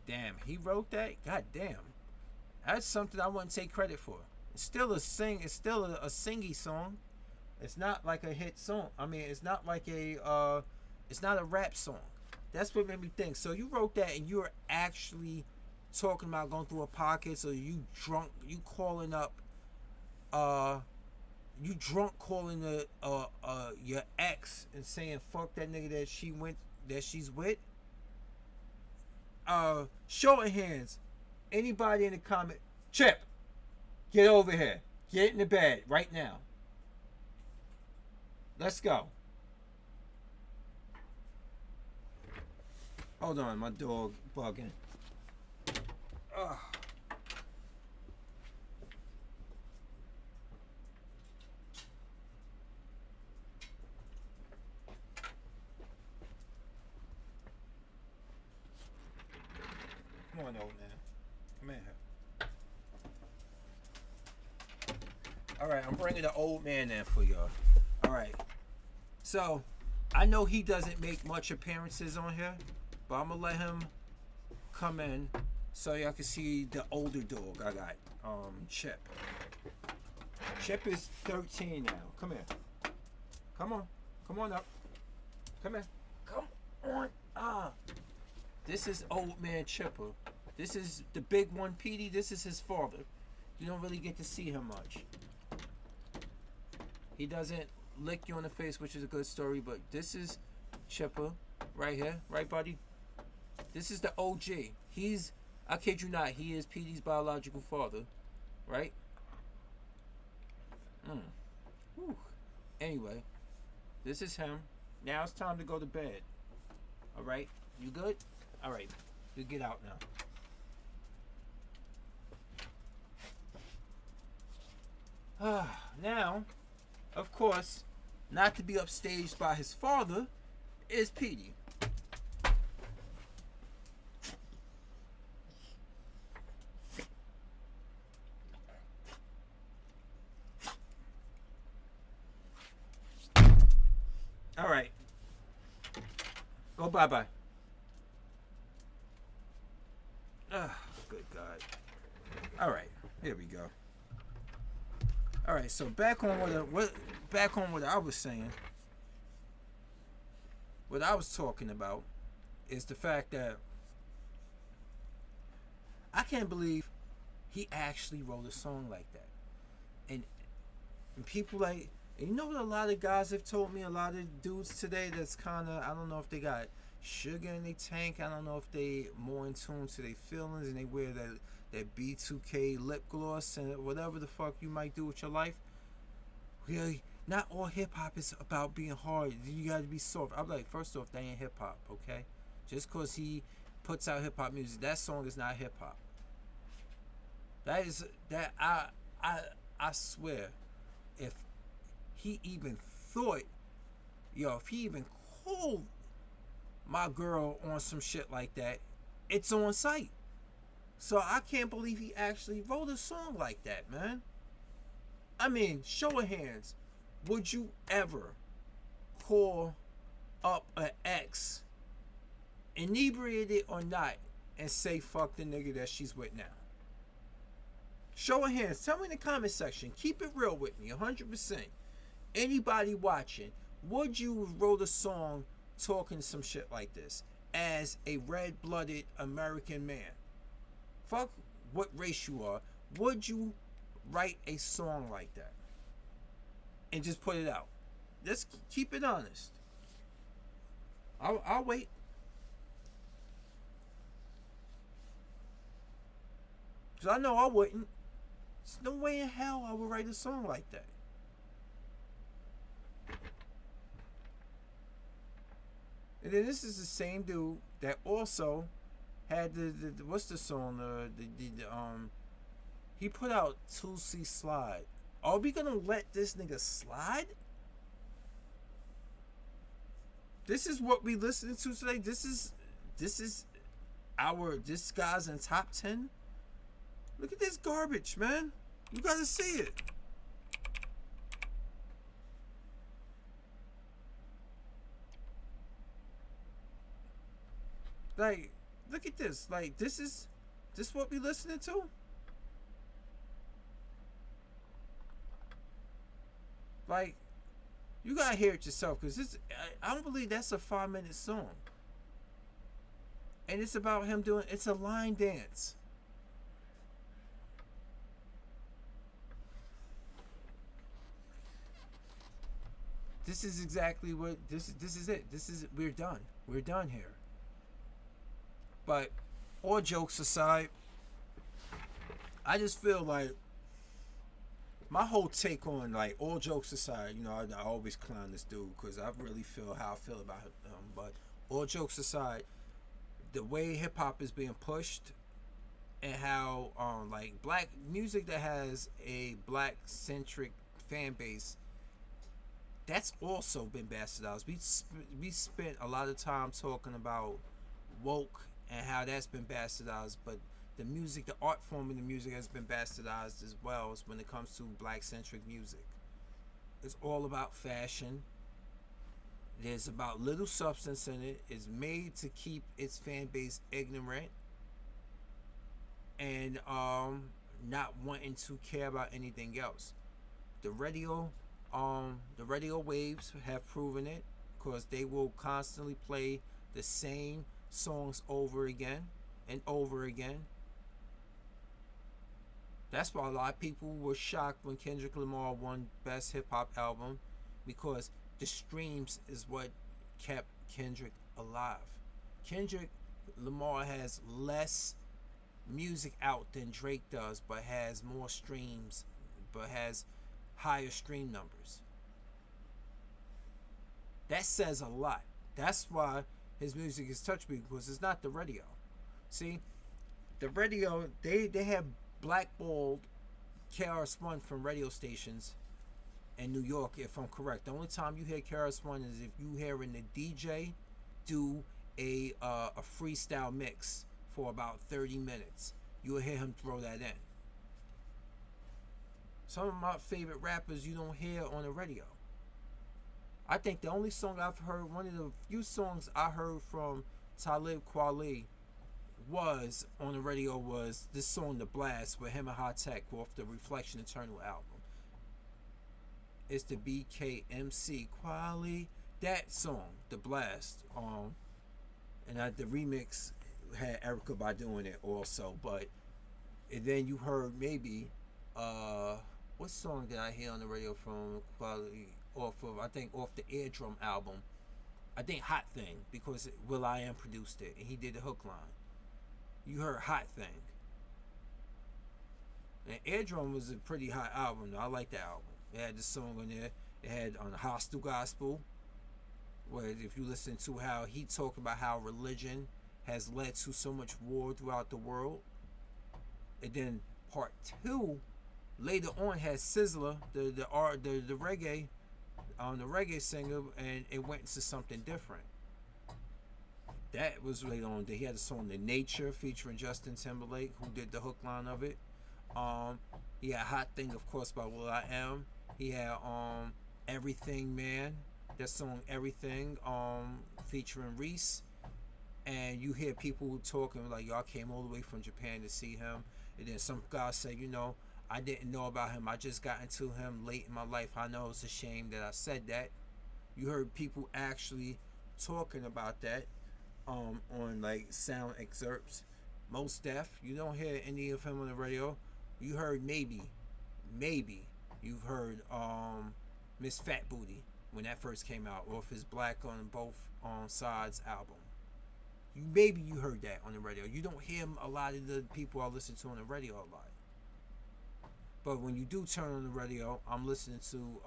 Damn, he wrote that? God damn. That's something I wouldn't take credit for. It's still a singy song. It's not like a hit song. I mean, it's not like it's not a rap song. That's what made me think. So you wrote that and you're actually talking about going through a pocket, so you drunk, you calling up you drunk calling your ex and saying fuck that nigga that she's with. Show of hands. Anybody in the comment, Chip, get over here. Get in the bed right now. Let's go. Hold on, my dog bugging. Ugh. Come on, old man. Come in here. Alright, I'm bringing the old man in for y'all. Alright. So, I know he doesn't make much appearances on here, but I'm going to let him come in so y'all can see the older dog I got. Chip. Chip is 13 now. Come here. Come on. Come on up. Come here. Come on. This is old man Chipper. This is the big one, Petey. This is his father. You don't really get to see him much. He doesn't lick you on the face, which is a good story, but this is Chipper right here. Right, buddy? This is the OG. I kid you not, he is Petey's biological father. Right? Whew. Anyway, this is him. Now it's time to go to bed. Alright? You good? Alright. You get out now. Now, of course, not to be upstaged by his father, is Petey. Alright. Go bye-bye. Good God. Alright, here we go. Alright, so back on what I was saying. What I was talking about is the fact that I can't believe he actually wrote a song like that. And people like, and you know what a lot of guys have told me, a lot of dudes today that's kind of, I don't know if they got sugar in their tank, I don't know if they more in tune to their feelings and they wear that B2K lip gloss and whatever the fuck you might do with your life. Really, not all hip-hop is about being hard. You gotta be soft. I'm like, first off, that ain't hip-hop, okay? Just because he puts out hip-hop music, that song is not hip-hop. I swear, if he even thought, if he even called my girl on some shit like that, it's on site. So I can't believe he actually wrote a song like that, man. I mean, show of hands, would you ever call up an ex, inebriated or not, and say fuck the nigga that she's with now? Show of hands. Tell me in the comment section. Keep it real with me, 100%. Anybody watching, would you wrote a song talking some shit like this as a red-blooded American man? Fuck what race you are, would you write a song like that and just put it out? Let's keep it honest. I'll wait. Because I know I wouldn't. There's no way in hell I would write a song like that. And then this is the same dude that also had the what's the song? He put out 2C Slide. Are we gonna let this nigga slide? This is what we listening to today. This is this guy's in top 10. Look at this garbage, man. You gotta see it. Like, look at this. Like, this what we listening to? Like, you gotta hear it yourself, because I don't believe that's a 5-minute song. And it's about him it's a line dance. This is exactly what this is it. We're done. We're done here. But all jokes aside, I just feel like my whole take on, like, all jokes aside, you know, I always clown this dude because I really feel how I feel about him. But all jokes aside, the way hip hop is being pushed and how like black music that has a black centric fan base, that's also been bastardized. We spent a lot of time talking about woke and how that's been bastardized, but the music, the art form of the music has been bastardized as well as when it comes to black centric music. It's all about fashion. There's about little substance in it. It's made to keep its fan base ignorant and not wanting to care about anything else. The radio waves have proven it, because they will constantly play the same songs over again and over again. That's why a lot of people were shocked when Kendrick Lamar won Best Hip Hop Album, because the streams is what kept Kendrick alive. Kendrick Lamar has less music out than Drake does, but has more streams, but has higher stream numbers. That says a lot. That's why his music is touched, because it's not the radio. See, the radio, they have blackballed KRS-One from radio stations in New York, if I'm correct. The only time you hear KRS-One is if you hearing the DJ do a freestyle mix for about 30 minutes. You'll hear him throw that in. Some of my favorite rappers you don't hear on the radio. I think the only song I've heard, one of the few songs I heard from Talib Kweli was on the radio, was this song The Blast with him and High Tech off the Reflection Eternal album. It's the BKMC Kweli, that song, The Blast. And the remix had Erykah Badu in it also, but and then you heard maybe what song did I hear on the radio from Kweli, off the Eardrum album? I think Hot Thing, because will.i.am produced it and he did the hook line. You heard Hot Thing. And Eardrum was a pretty hot album though. I like that album. It had this song on there. It had on the Hostile Gospel, where if you listen to how he talked about how religion has led to so much war throughout the world. And then part 2 later on had Sizzler, the reggae, the reggae singer, and it went into something different. That was later on. He had a song The Nature featuring Justin Timberlake, who did the hook line of it. He had Hot Thing, of course, by will.i.am. He had Everything Man, that song Everything, featuring Reese. And you hear people talking like, y'all came all the way from Japan to see him. And then some guy said, you know, I didn't know about him. I just got into him late in my life. I know it's a shame that I said that. You heard people actually talking about that on like sound excerpts. Most Def. You don't hear any of him on the radio. You heard maybe you've heard Miss Fat Booty when that first came out, off his Black on Both Sides album. You heard that on the radio. You don't hear a lot of the people I listen to on the radio a lot. But when you do turn on the radio, I'm listening to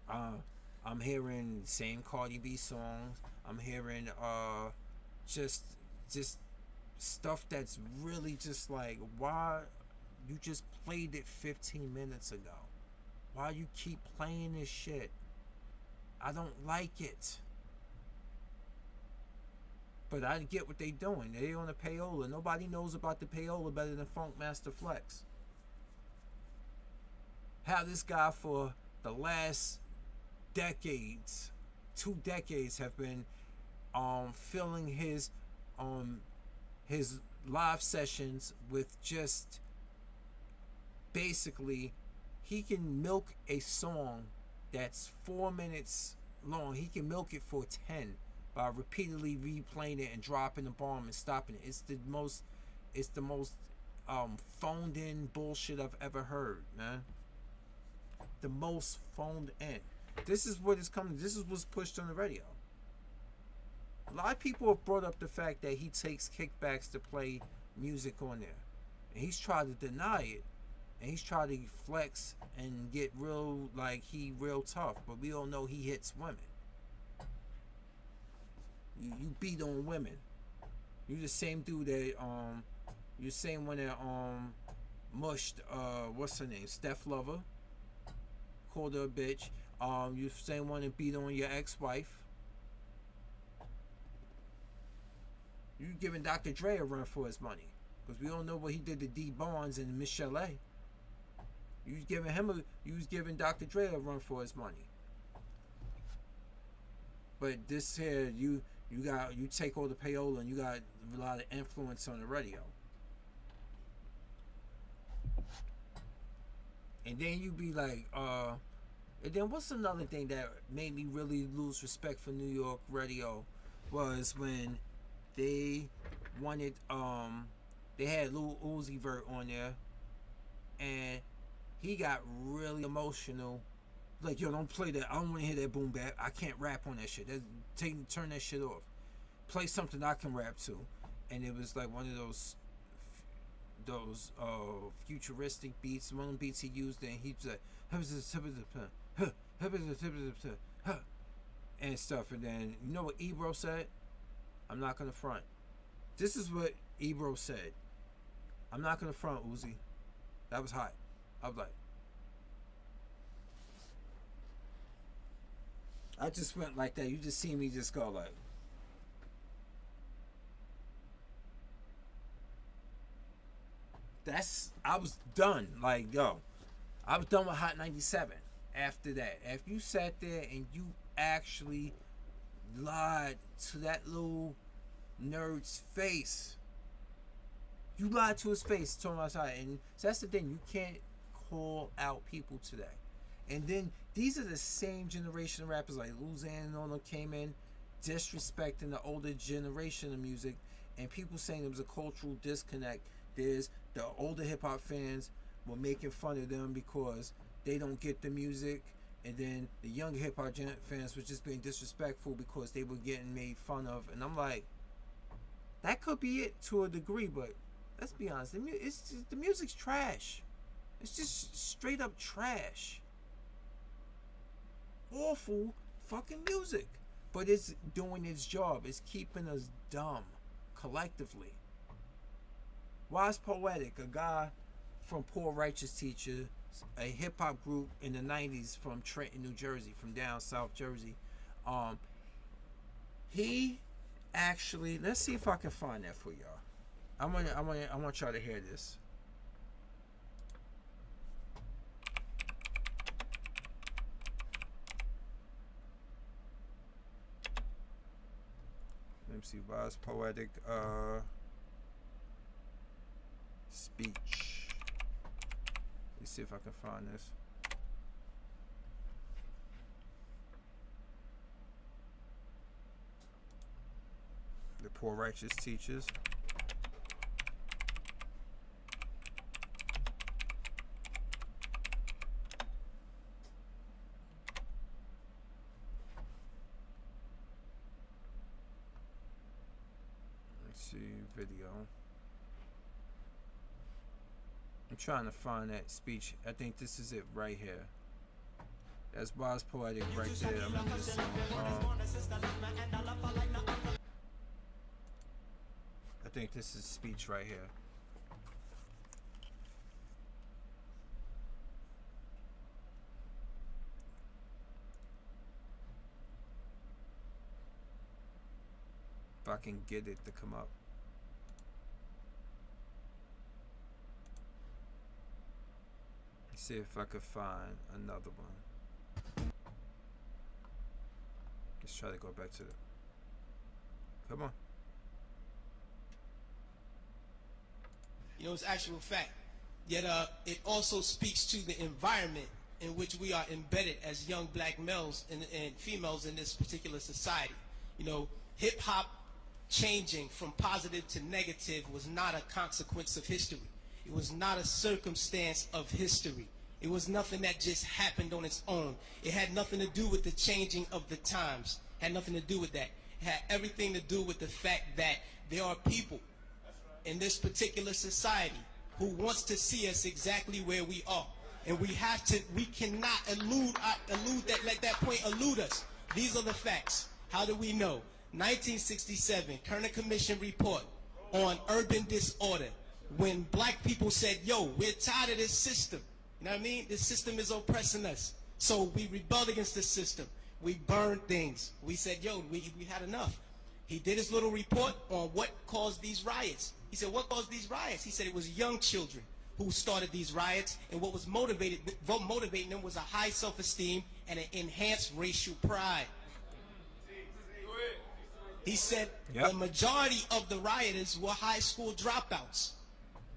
I'm hearing the same Cardi B songs. I'm hearing just stuff that's really just like, why you just played it 15 minutes ago? Why you keep playing this shit? I don't like it. But I get what they doing. They on the payola. Nobody knows about the payola better than Funk Master Flex. How this guy for the last decades, 2 decades, have been filling his live sessions with just basically, he can milk a song that's 4 minutes long. He can milk it for 10 by repeatedly replaying it and dropping the bomb and stopping it. It's the most phoned in bullshit I've ever heard, man. The most phoned in. This is what is coming. This is what's pushed on the radio. A lot of people have brought up the fact that he takes kickbacks to play music on there, and he's tried to deny it, and he's tried to flex and get real, like he real tough, but we all know he hits women. You beat on women. You the same dude that you the same one that mushed what's her name, Steph Lover, called her a bitch. You the same one that beat on your ex-wife. You giving Dr. Dre a run for his money, because we don't know what he did to D Barnes and Michelle A. You was giving Dr. Dre a run for his money. But this here, you take all the payola and you got a lot of influence on the radio. And then you be like, and then what's another thing that made me really lose respect for New York radio was when they wanted, they had Lil Uzi Vert on there, and he got really emotional. Like, yo, don't play that. I don't want to hear that boom bap. I can't rap on that shit. Turn that shit off. Play something I can rap to. And it was like one of those futuristic beats. One of them beats he used, and he was like, and stuff. And then, you know what Ebro said? I'm not gonna front. This is what Ebro said. I'm not gonna front, Uzi. That was hot. I was like, I just went like that. You just see me just go like, I was done. Like, yo, I was done with Hot 97 after that. After you sat there and you actually lied to that little nerd's face. You lied to his face, told him outside. And so that's the thing. You can't call out people today. And then these are the same generation of rappers like Luzan and all them came in disrespecting the older generation of music, and people saying there was a cultural disconnect. There's the older hip hop fans were making fun of them because they don't get the music, and then the younger hip hop fans were just being disrespectful because they were getting made fun of. And I'm like, that could be it to a degree, but let's be honest, the music's trash. It's just straight up trash. Awful fucking music, but it's doing its job. It's keeping us dumb collectively. Wise Poetic, a guy from Poor Righteous Teacher, a hip hop group in the 90s from Trenton, New Jersey, from down South Jersey. He actually, let's see if I can find that for y'all. I want y'all to hear this. Let me see, Wise Poetic speech. Let's see if I can find this. The Poor Righteous Teachers. see video. I'm trying to find that speech. I think this is it right here. That's Boss Poetic right there. I'm gonna just I think this is speech right here. If I can get it to come up. Let's see if I could find another one. Let's try to go back to the. Come on. You know, it's actual fact. Yet it also speaks to the environment in which we are embedded as young black males and females in this particular society. You know, hip-hop changing from positive to negative was not a consequence of history. It was not a circumstance of history. It was nothing that just happened on its own. It had nothing to do with the changing of the times. It had nothing to do with that. It had everything to do with the fact that there are people in this particular society who wants to see us exactly where we are. And we cannot let that point elude us. These are the facts. How do we know? 1967, Kerner Commission report on urban disorder. When black people said, yo, we're tired of this system. You know what I mean? This system is oppressing us. So we rebelled against the system. We burned things. We said, yo, we had enough. He did his little report on what caused these riots. He said, what caused these riots? He said it was young children who started these riots, and what was motivating them was a high self-esteem and an enhanced racial pride. He said the majority of the rioters were high school dropouts,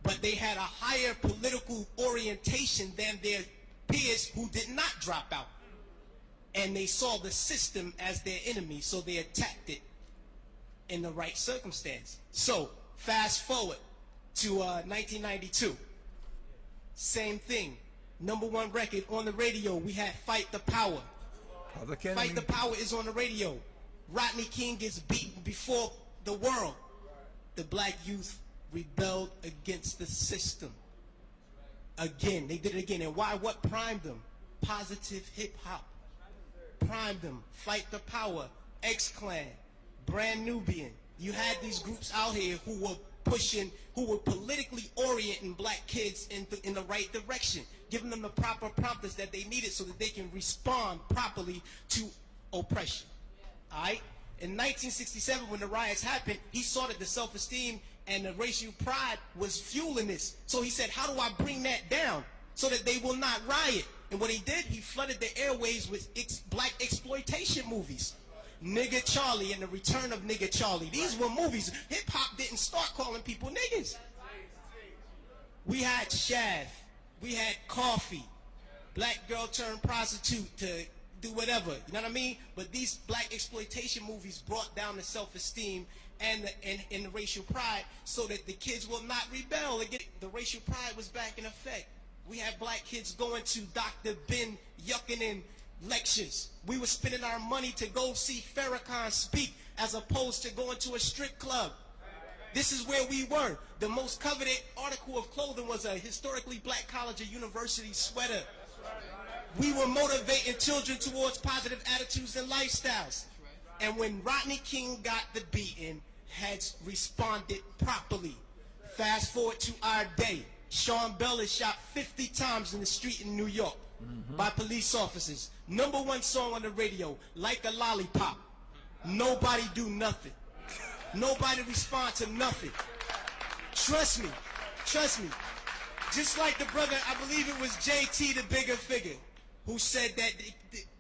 but they had a higher political orientation than their peers who did not drop out. And they saw the system as their enemy, so they attacked it in the right circumstance. So, fast forward to 1992. Same thing. #1 record on the radio, we had Fight the Power. Fight the Power is on the radio. Rodney King gets beaten before the world. The black youth rebelled against the system. Again, they did it again. And why? What primed them? Positive hip-hop. Primed them. Fight the Power. X-Clan. Brand Nubian. You had these groups out here who were pushing, who were politically orienting black kids in the right direction, giving them the proper prompters that they needed so that they can respond properly to oppression. All right? In 1967, when the riots happened, he saw that the self-esteem and the racial pride was fueling this. So he said, how do I bring that down so that they will not riot? And what he did, he flooded the airways with black exploitation movies. Nigga Charlie and the Return of Nigga Charlie. These were movies. Hip-hop didn't start calling people niggas. We had Shaft. We had Coffee. Black girl turned prostitute to do whatever. You know what I mean? But these black exploitation movies brought down the self-esteem and the racial pride so that the kids will not rebel again. The racial pride was back in effect. We had black kids going to Dr. Ben Yuckinen lectures. We were spending our money to go see Farrakhan speak as opposed to going to a strip club. This is where we were. The most coveted article of clothing was a historically black college or university sweater. We were motivating children towards positive attitudes and lifestyles. And when Rodney King got the beating, heads responded properly. Fast forward to our day. Sean Bell is shot 50 times in the street in New York by police officers. #1 song on the radio, Like a Lollipop. Nobody do nothing. Nobody respond to nothing. Trust me. Trust me. Just like the brother, I believe it was JT, the bigger figure, who said that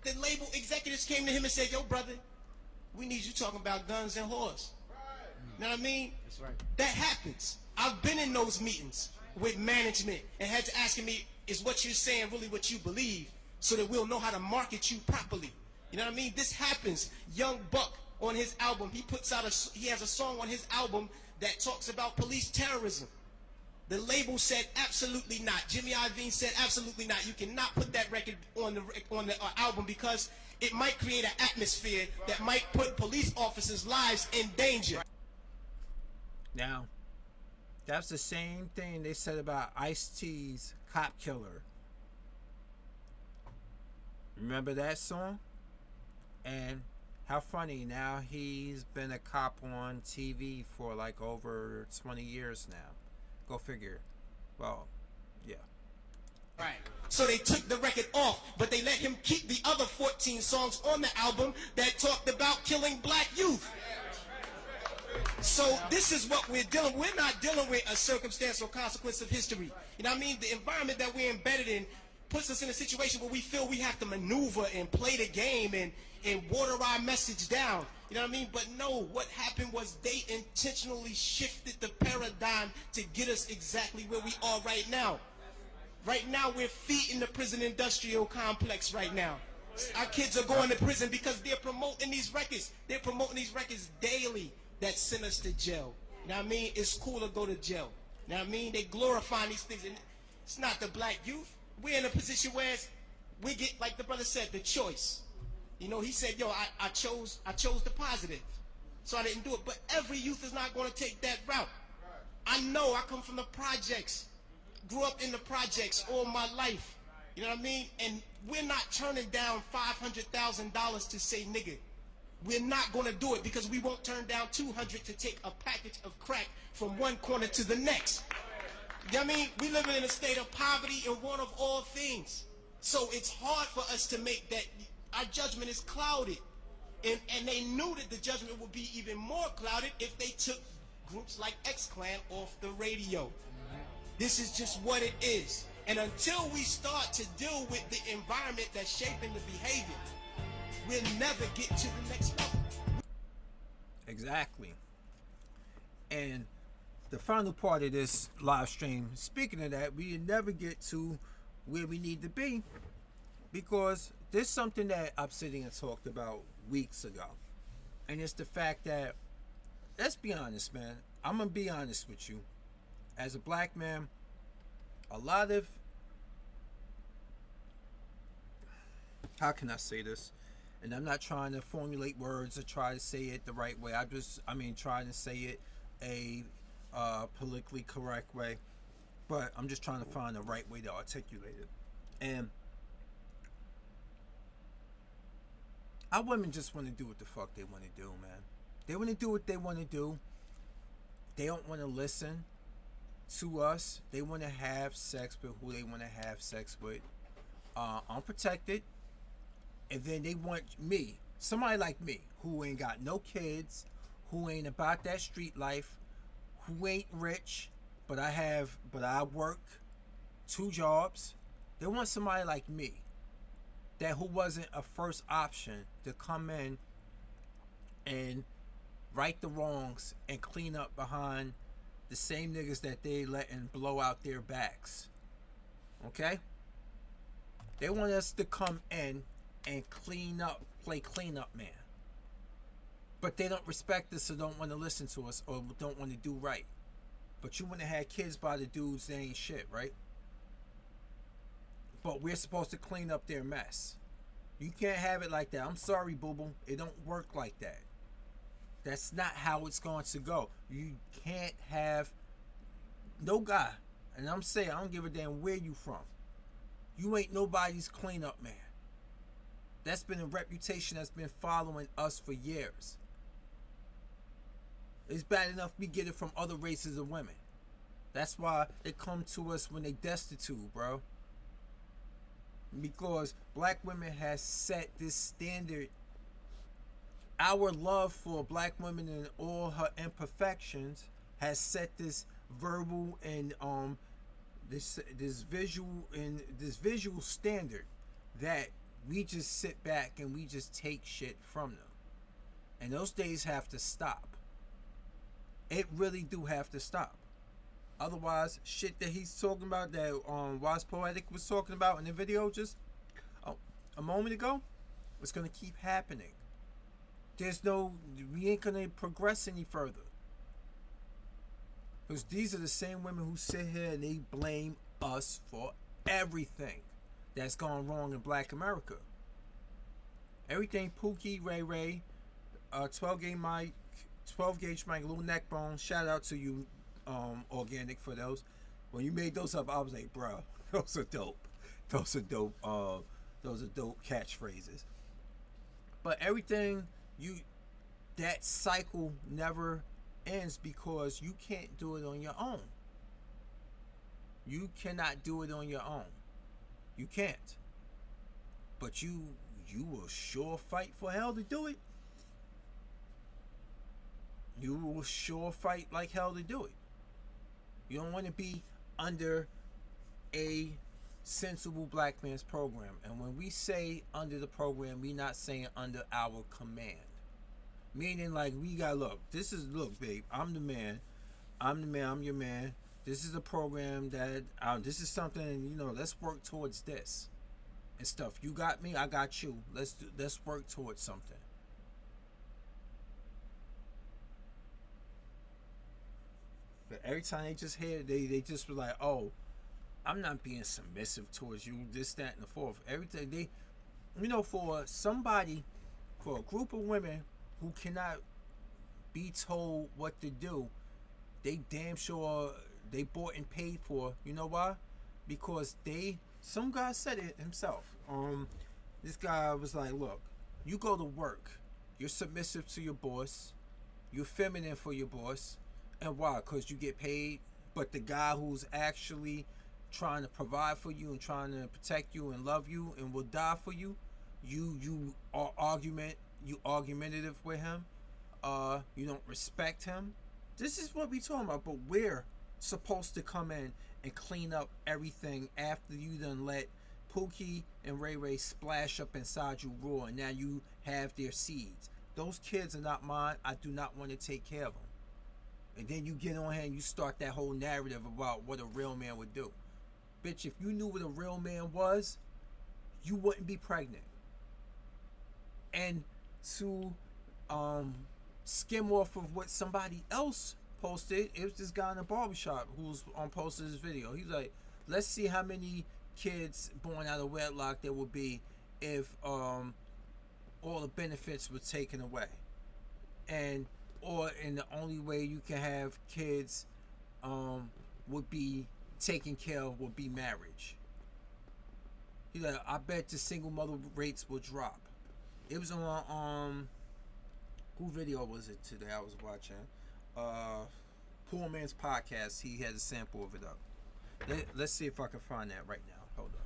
the label executives came to him and said, yo, brother, we need you talking about guns and whores. You know what I mean? That's right. That happens. I've been in those meetings with management and had to ask me, is what you're saying really what you believe, so that we'll know how to market you properly? You know what I mean? This happens. Young Buck on his album, he has a song on his album that talks about police terrorism. The label said absolutely not. Jimmy Iovine said absolutely not. You cannot put that record on the album because it might create an atmosphere that might put police officers' lives in danger. Now, that's the same thing they said about Ice-T's Cop Killer. Remember that song? And how funny, now he's been a cop on TV for like over 20 years now. Go figure. Well, yeah. Right. So they took the record off, but they let him keep the other 14 songs on the album that talked about killing black youth. So this is what we're dealing with. We're not dealing with a circumstance or consequence of history. You know what I mean? The environment that we're embedded in puts us in a situation where we feel we have to maneuver and play the game and water our message down. You know what I mean? But no, what happened was they intentionally shifted the paradigm to get us exactly where we are right now. Right now, we're feeding the prison industrial complex right now. Our kids are going to prison because they're promoting these records. They're promoting these records daily that send us to jail. You know what I mean? It's cool to go to jail. You know what I mean? They glorifying these things. And it's not the black youth. We're in a position where we get, like the brother said, the choice. You know, he said, yo, I chose the positive. So I didn't do it. But every youth is not going to take that route. I know, I come from the projects. Grew up in the projects all my life. You know what I mean? And we're not turning down $500,000 to say nigga. We're not going to do it because we won't turn down $200 to take a package of crack from one corner to the next. You know what I mean? We live in a state of poverty and want of all things. So it's hard for us to make that. Our judgment is clouded. And they knew that the judgment would be even more clouded if they took groups like X-Clan off the radio. This is just what it is. And until we start to deal with the environment that's shaping the behavior, we'll never get to the next level. Exactly. And the final part of this live stream, speaking of that, we never get to where we need to be because there's something that I'm sitting and talked about weeks ago. And it's the fact that, let's be honest, man. I'm going to be honest with you. As a black man, a lot of, how can I say this? And I'm not trying to formulate words or try to say it the right way. Trying to say it a politically correct way. But I'm just trying to find the right way to articulate it. And our women just want to do what the fuck they want to do, man. They want to do what they want to do. They don't want to listen to us. They want to have sex with who they want to have sex with, unprotected. And then they want me, somebody like me, who ain't got no kids, who ain't about that street life, who ain't rich, but I work 2 jobs. They want somebody like me, who wasn't a first option, to come in and right the wrongs and clean up behind the same niggas that they letting blow out their backs. Okay? They want us to come in and clean up, play cleanup man. But they don't respect us or don't want to listen to us or don't want to do right. But you want to have kids by the dudes that ain't shit, right? But we're supposed to clean up their mess. You can't have it like that. I'm sorry, boo-boo. It don't work like that. That's not how it's going to go. You can't have no guy. And I'm saying, I don't give a damn where you from. You ain't nobody's cleanup man. That's been a reputation that's been following us for years. It's bad enough we get it from other races of women. That's why they come to us when they destitute, bro. Because black women has set this standard. Our love for black women and all her imperfections has set this verbal and this visual standard that we just sit back and we just take shit from them. And those days have to stop. It really do have to stop. Otherwise, shit that he's talking about, that Wise Poetic was talking about in the video just a moment ago, it's gonna keep happening. We ain't gonna progress any further. Because these are the same women who sit here and they blame us for everything that's gone wrong in black America. Everything Pookie, Ray Ray, 12 Game Mike, 12 gauge mic, little neck bone. Shout out to you, Organic, for those. When you made those up, I was like, bro, those are dope. Those are dope. Those are dope catchphrases. But everything that cycle never ends because you can't do it on your own. You cannot do it on your own. You can't. But you will sure fight for hell to do it. You will sure fight like hell to do it. You don't want to be under a sensible black man's program. And when we say under the program, we not saying under our command. Meaning like we got, look, babe, I'm the man, I'm your man. This is a program that, this is something, let's work towards this and stuff. You got me, I got you. Let's work towards something. But every time they just hear, they just were like, oh, I'm not being submissive towards you, this, that, and the fourth. Everything they, for somebody, for a group of women who cannot be told what to do, they damn sure they bought and paid for. You know why? Because some guy said it himself. This guy was like, look, you go to work, you're submissive to your boss, you're feminine for your boss, and why? Because you get paid. But the guy who's actually trying to provide for you and trying to protect you and love you and will die for you, you are argumentative with him. You don't respect him. This is what we talking about. But we're supposed to come in and clean up everything after you done let Pookie and Ray Ray splash up inside you raw, and now you have their seeds. Those kids are not mine. I do not want to take care of them. And then you get on here and you start that whole narrative about what a real man would do. Bitch, if you knew what a real man was, you wouldn't be pregnant. And to skim off of what somebody else posted, it was this guy in the barbershop who's posted this video. He's like, let's see how many kids born out of wedlock there would be if all the benefits were taken away. And the only way you can have kids would be taken care of would be marriage. He's like, I bet the single mother rates will drop. It was on who video was it today I was watching? Poor Man's Podcast. He had a sample of it up. Let's see if I can find that right now. Hold up.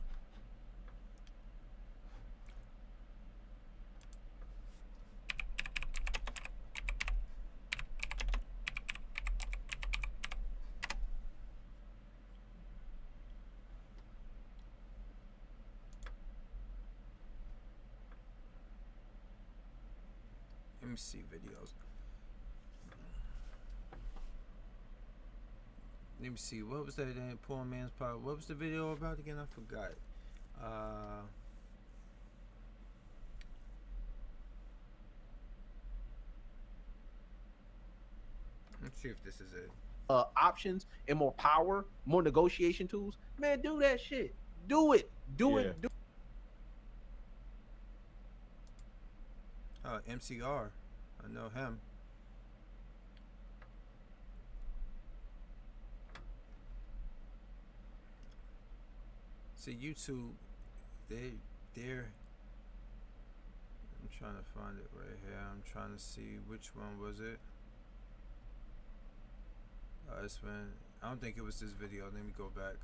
Let me see videos. Let me see. What was that? Poor Man's Pod. What was the video about again? I forgot. Let's see if this is it. Options and more power, more negotiation tools. Man, do that shit. Do it. Do it. Do MCR. I know him. See, YouTube, they're. I'm trying to find it right here. I'm trying to see which one was it. This one. I don't think it was this video. Let me go back.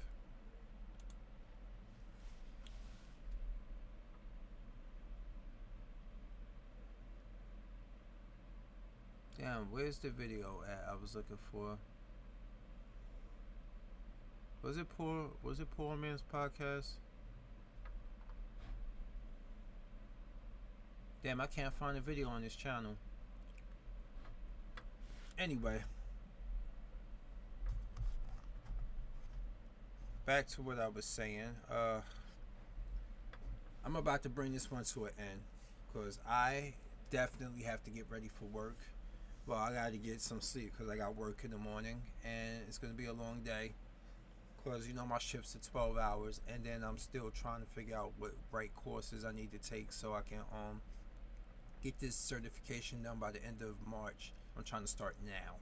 Damn, where's the video at? I was looking for. Was it Poor Man's Podcast? Damn, I can't find a video on this channel. Anyway, back to what I was saying. I'm about to bring this one to an end because I definitely have to get ready for work. Well, I got to get some sleep because I got work in the morning and it's going to be a long day. Because, my shifts are 12 hours. And then I'm still trying to figure out what right courses I need to take so I can get this certification done by the end of March. I'm trying to start now.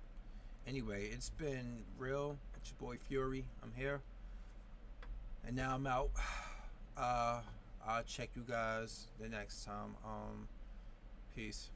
Anyway, it's been real. It's your boy Fury. I'm here. And now I'm out. I'll check you guys the next time. Peace.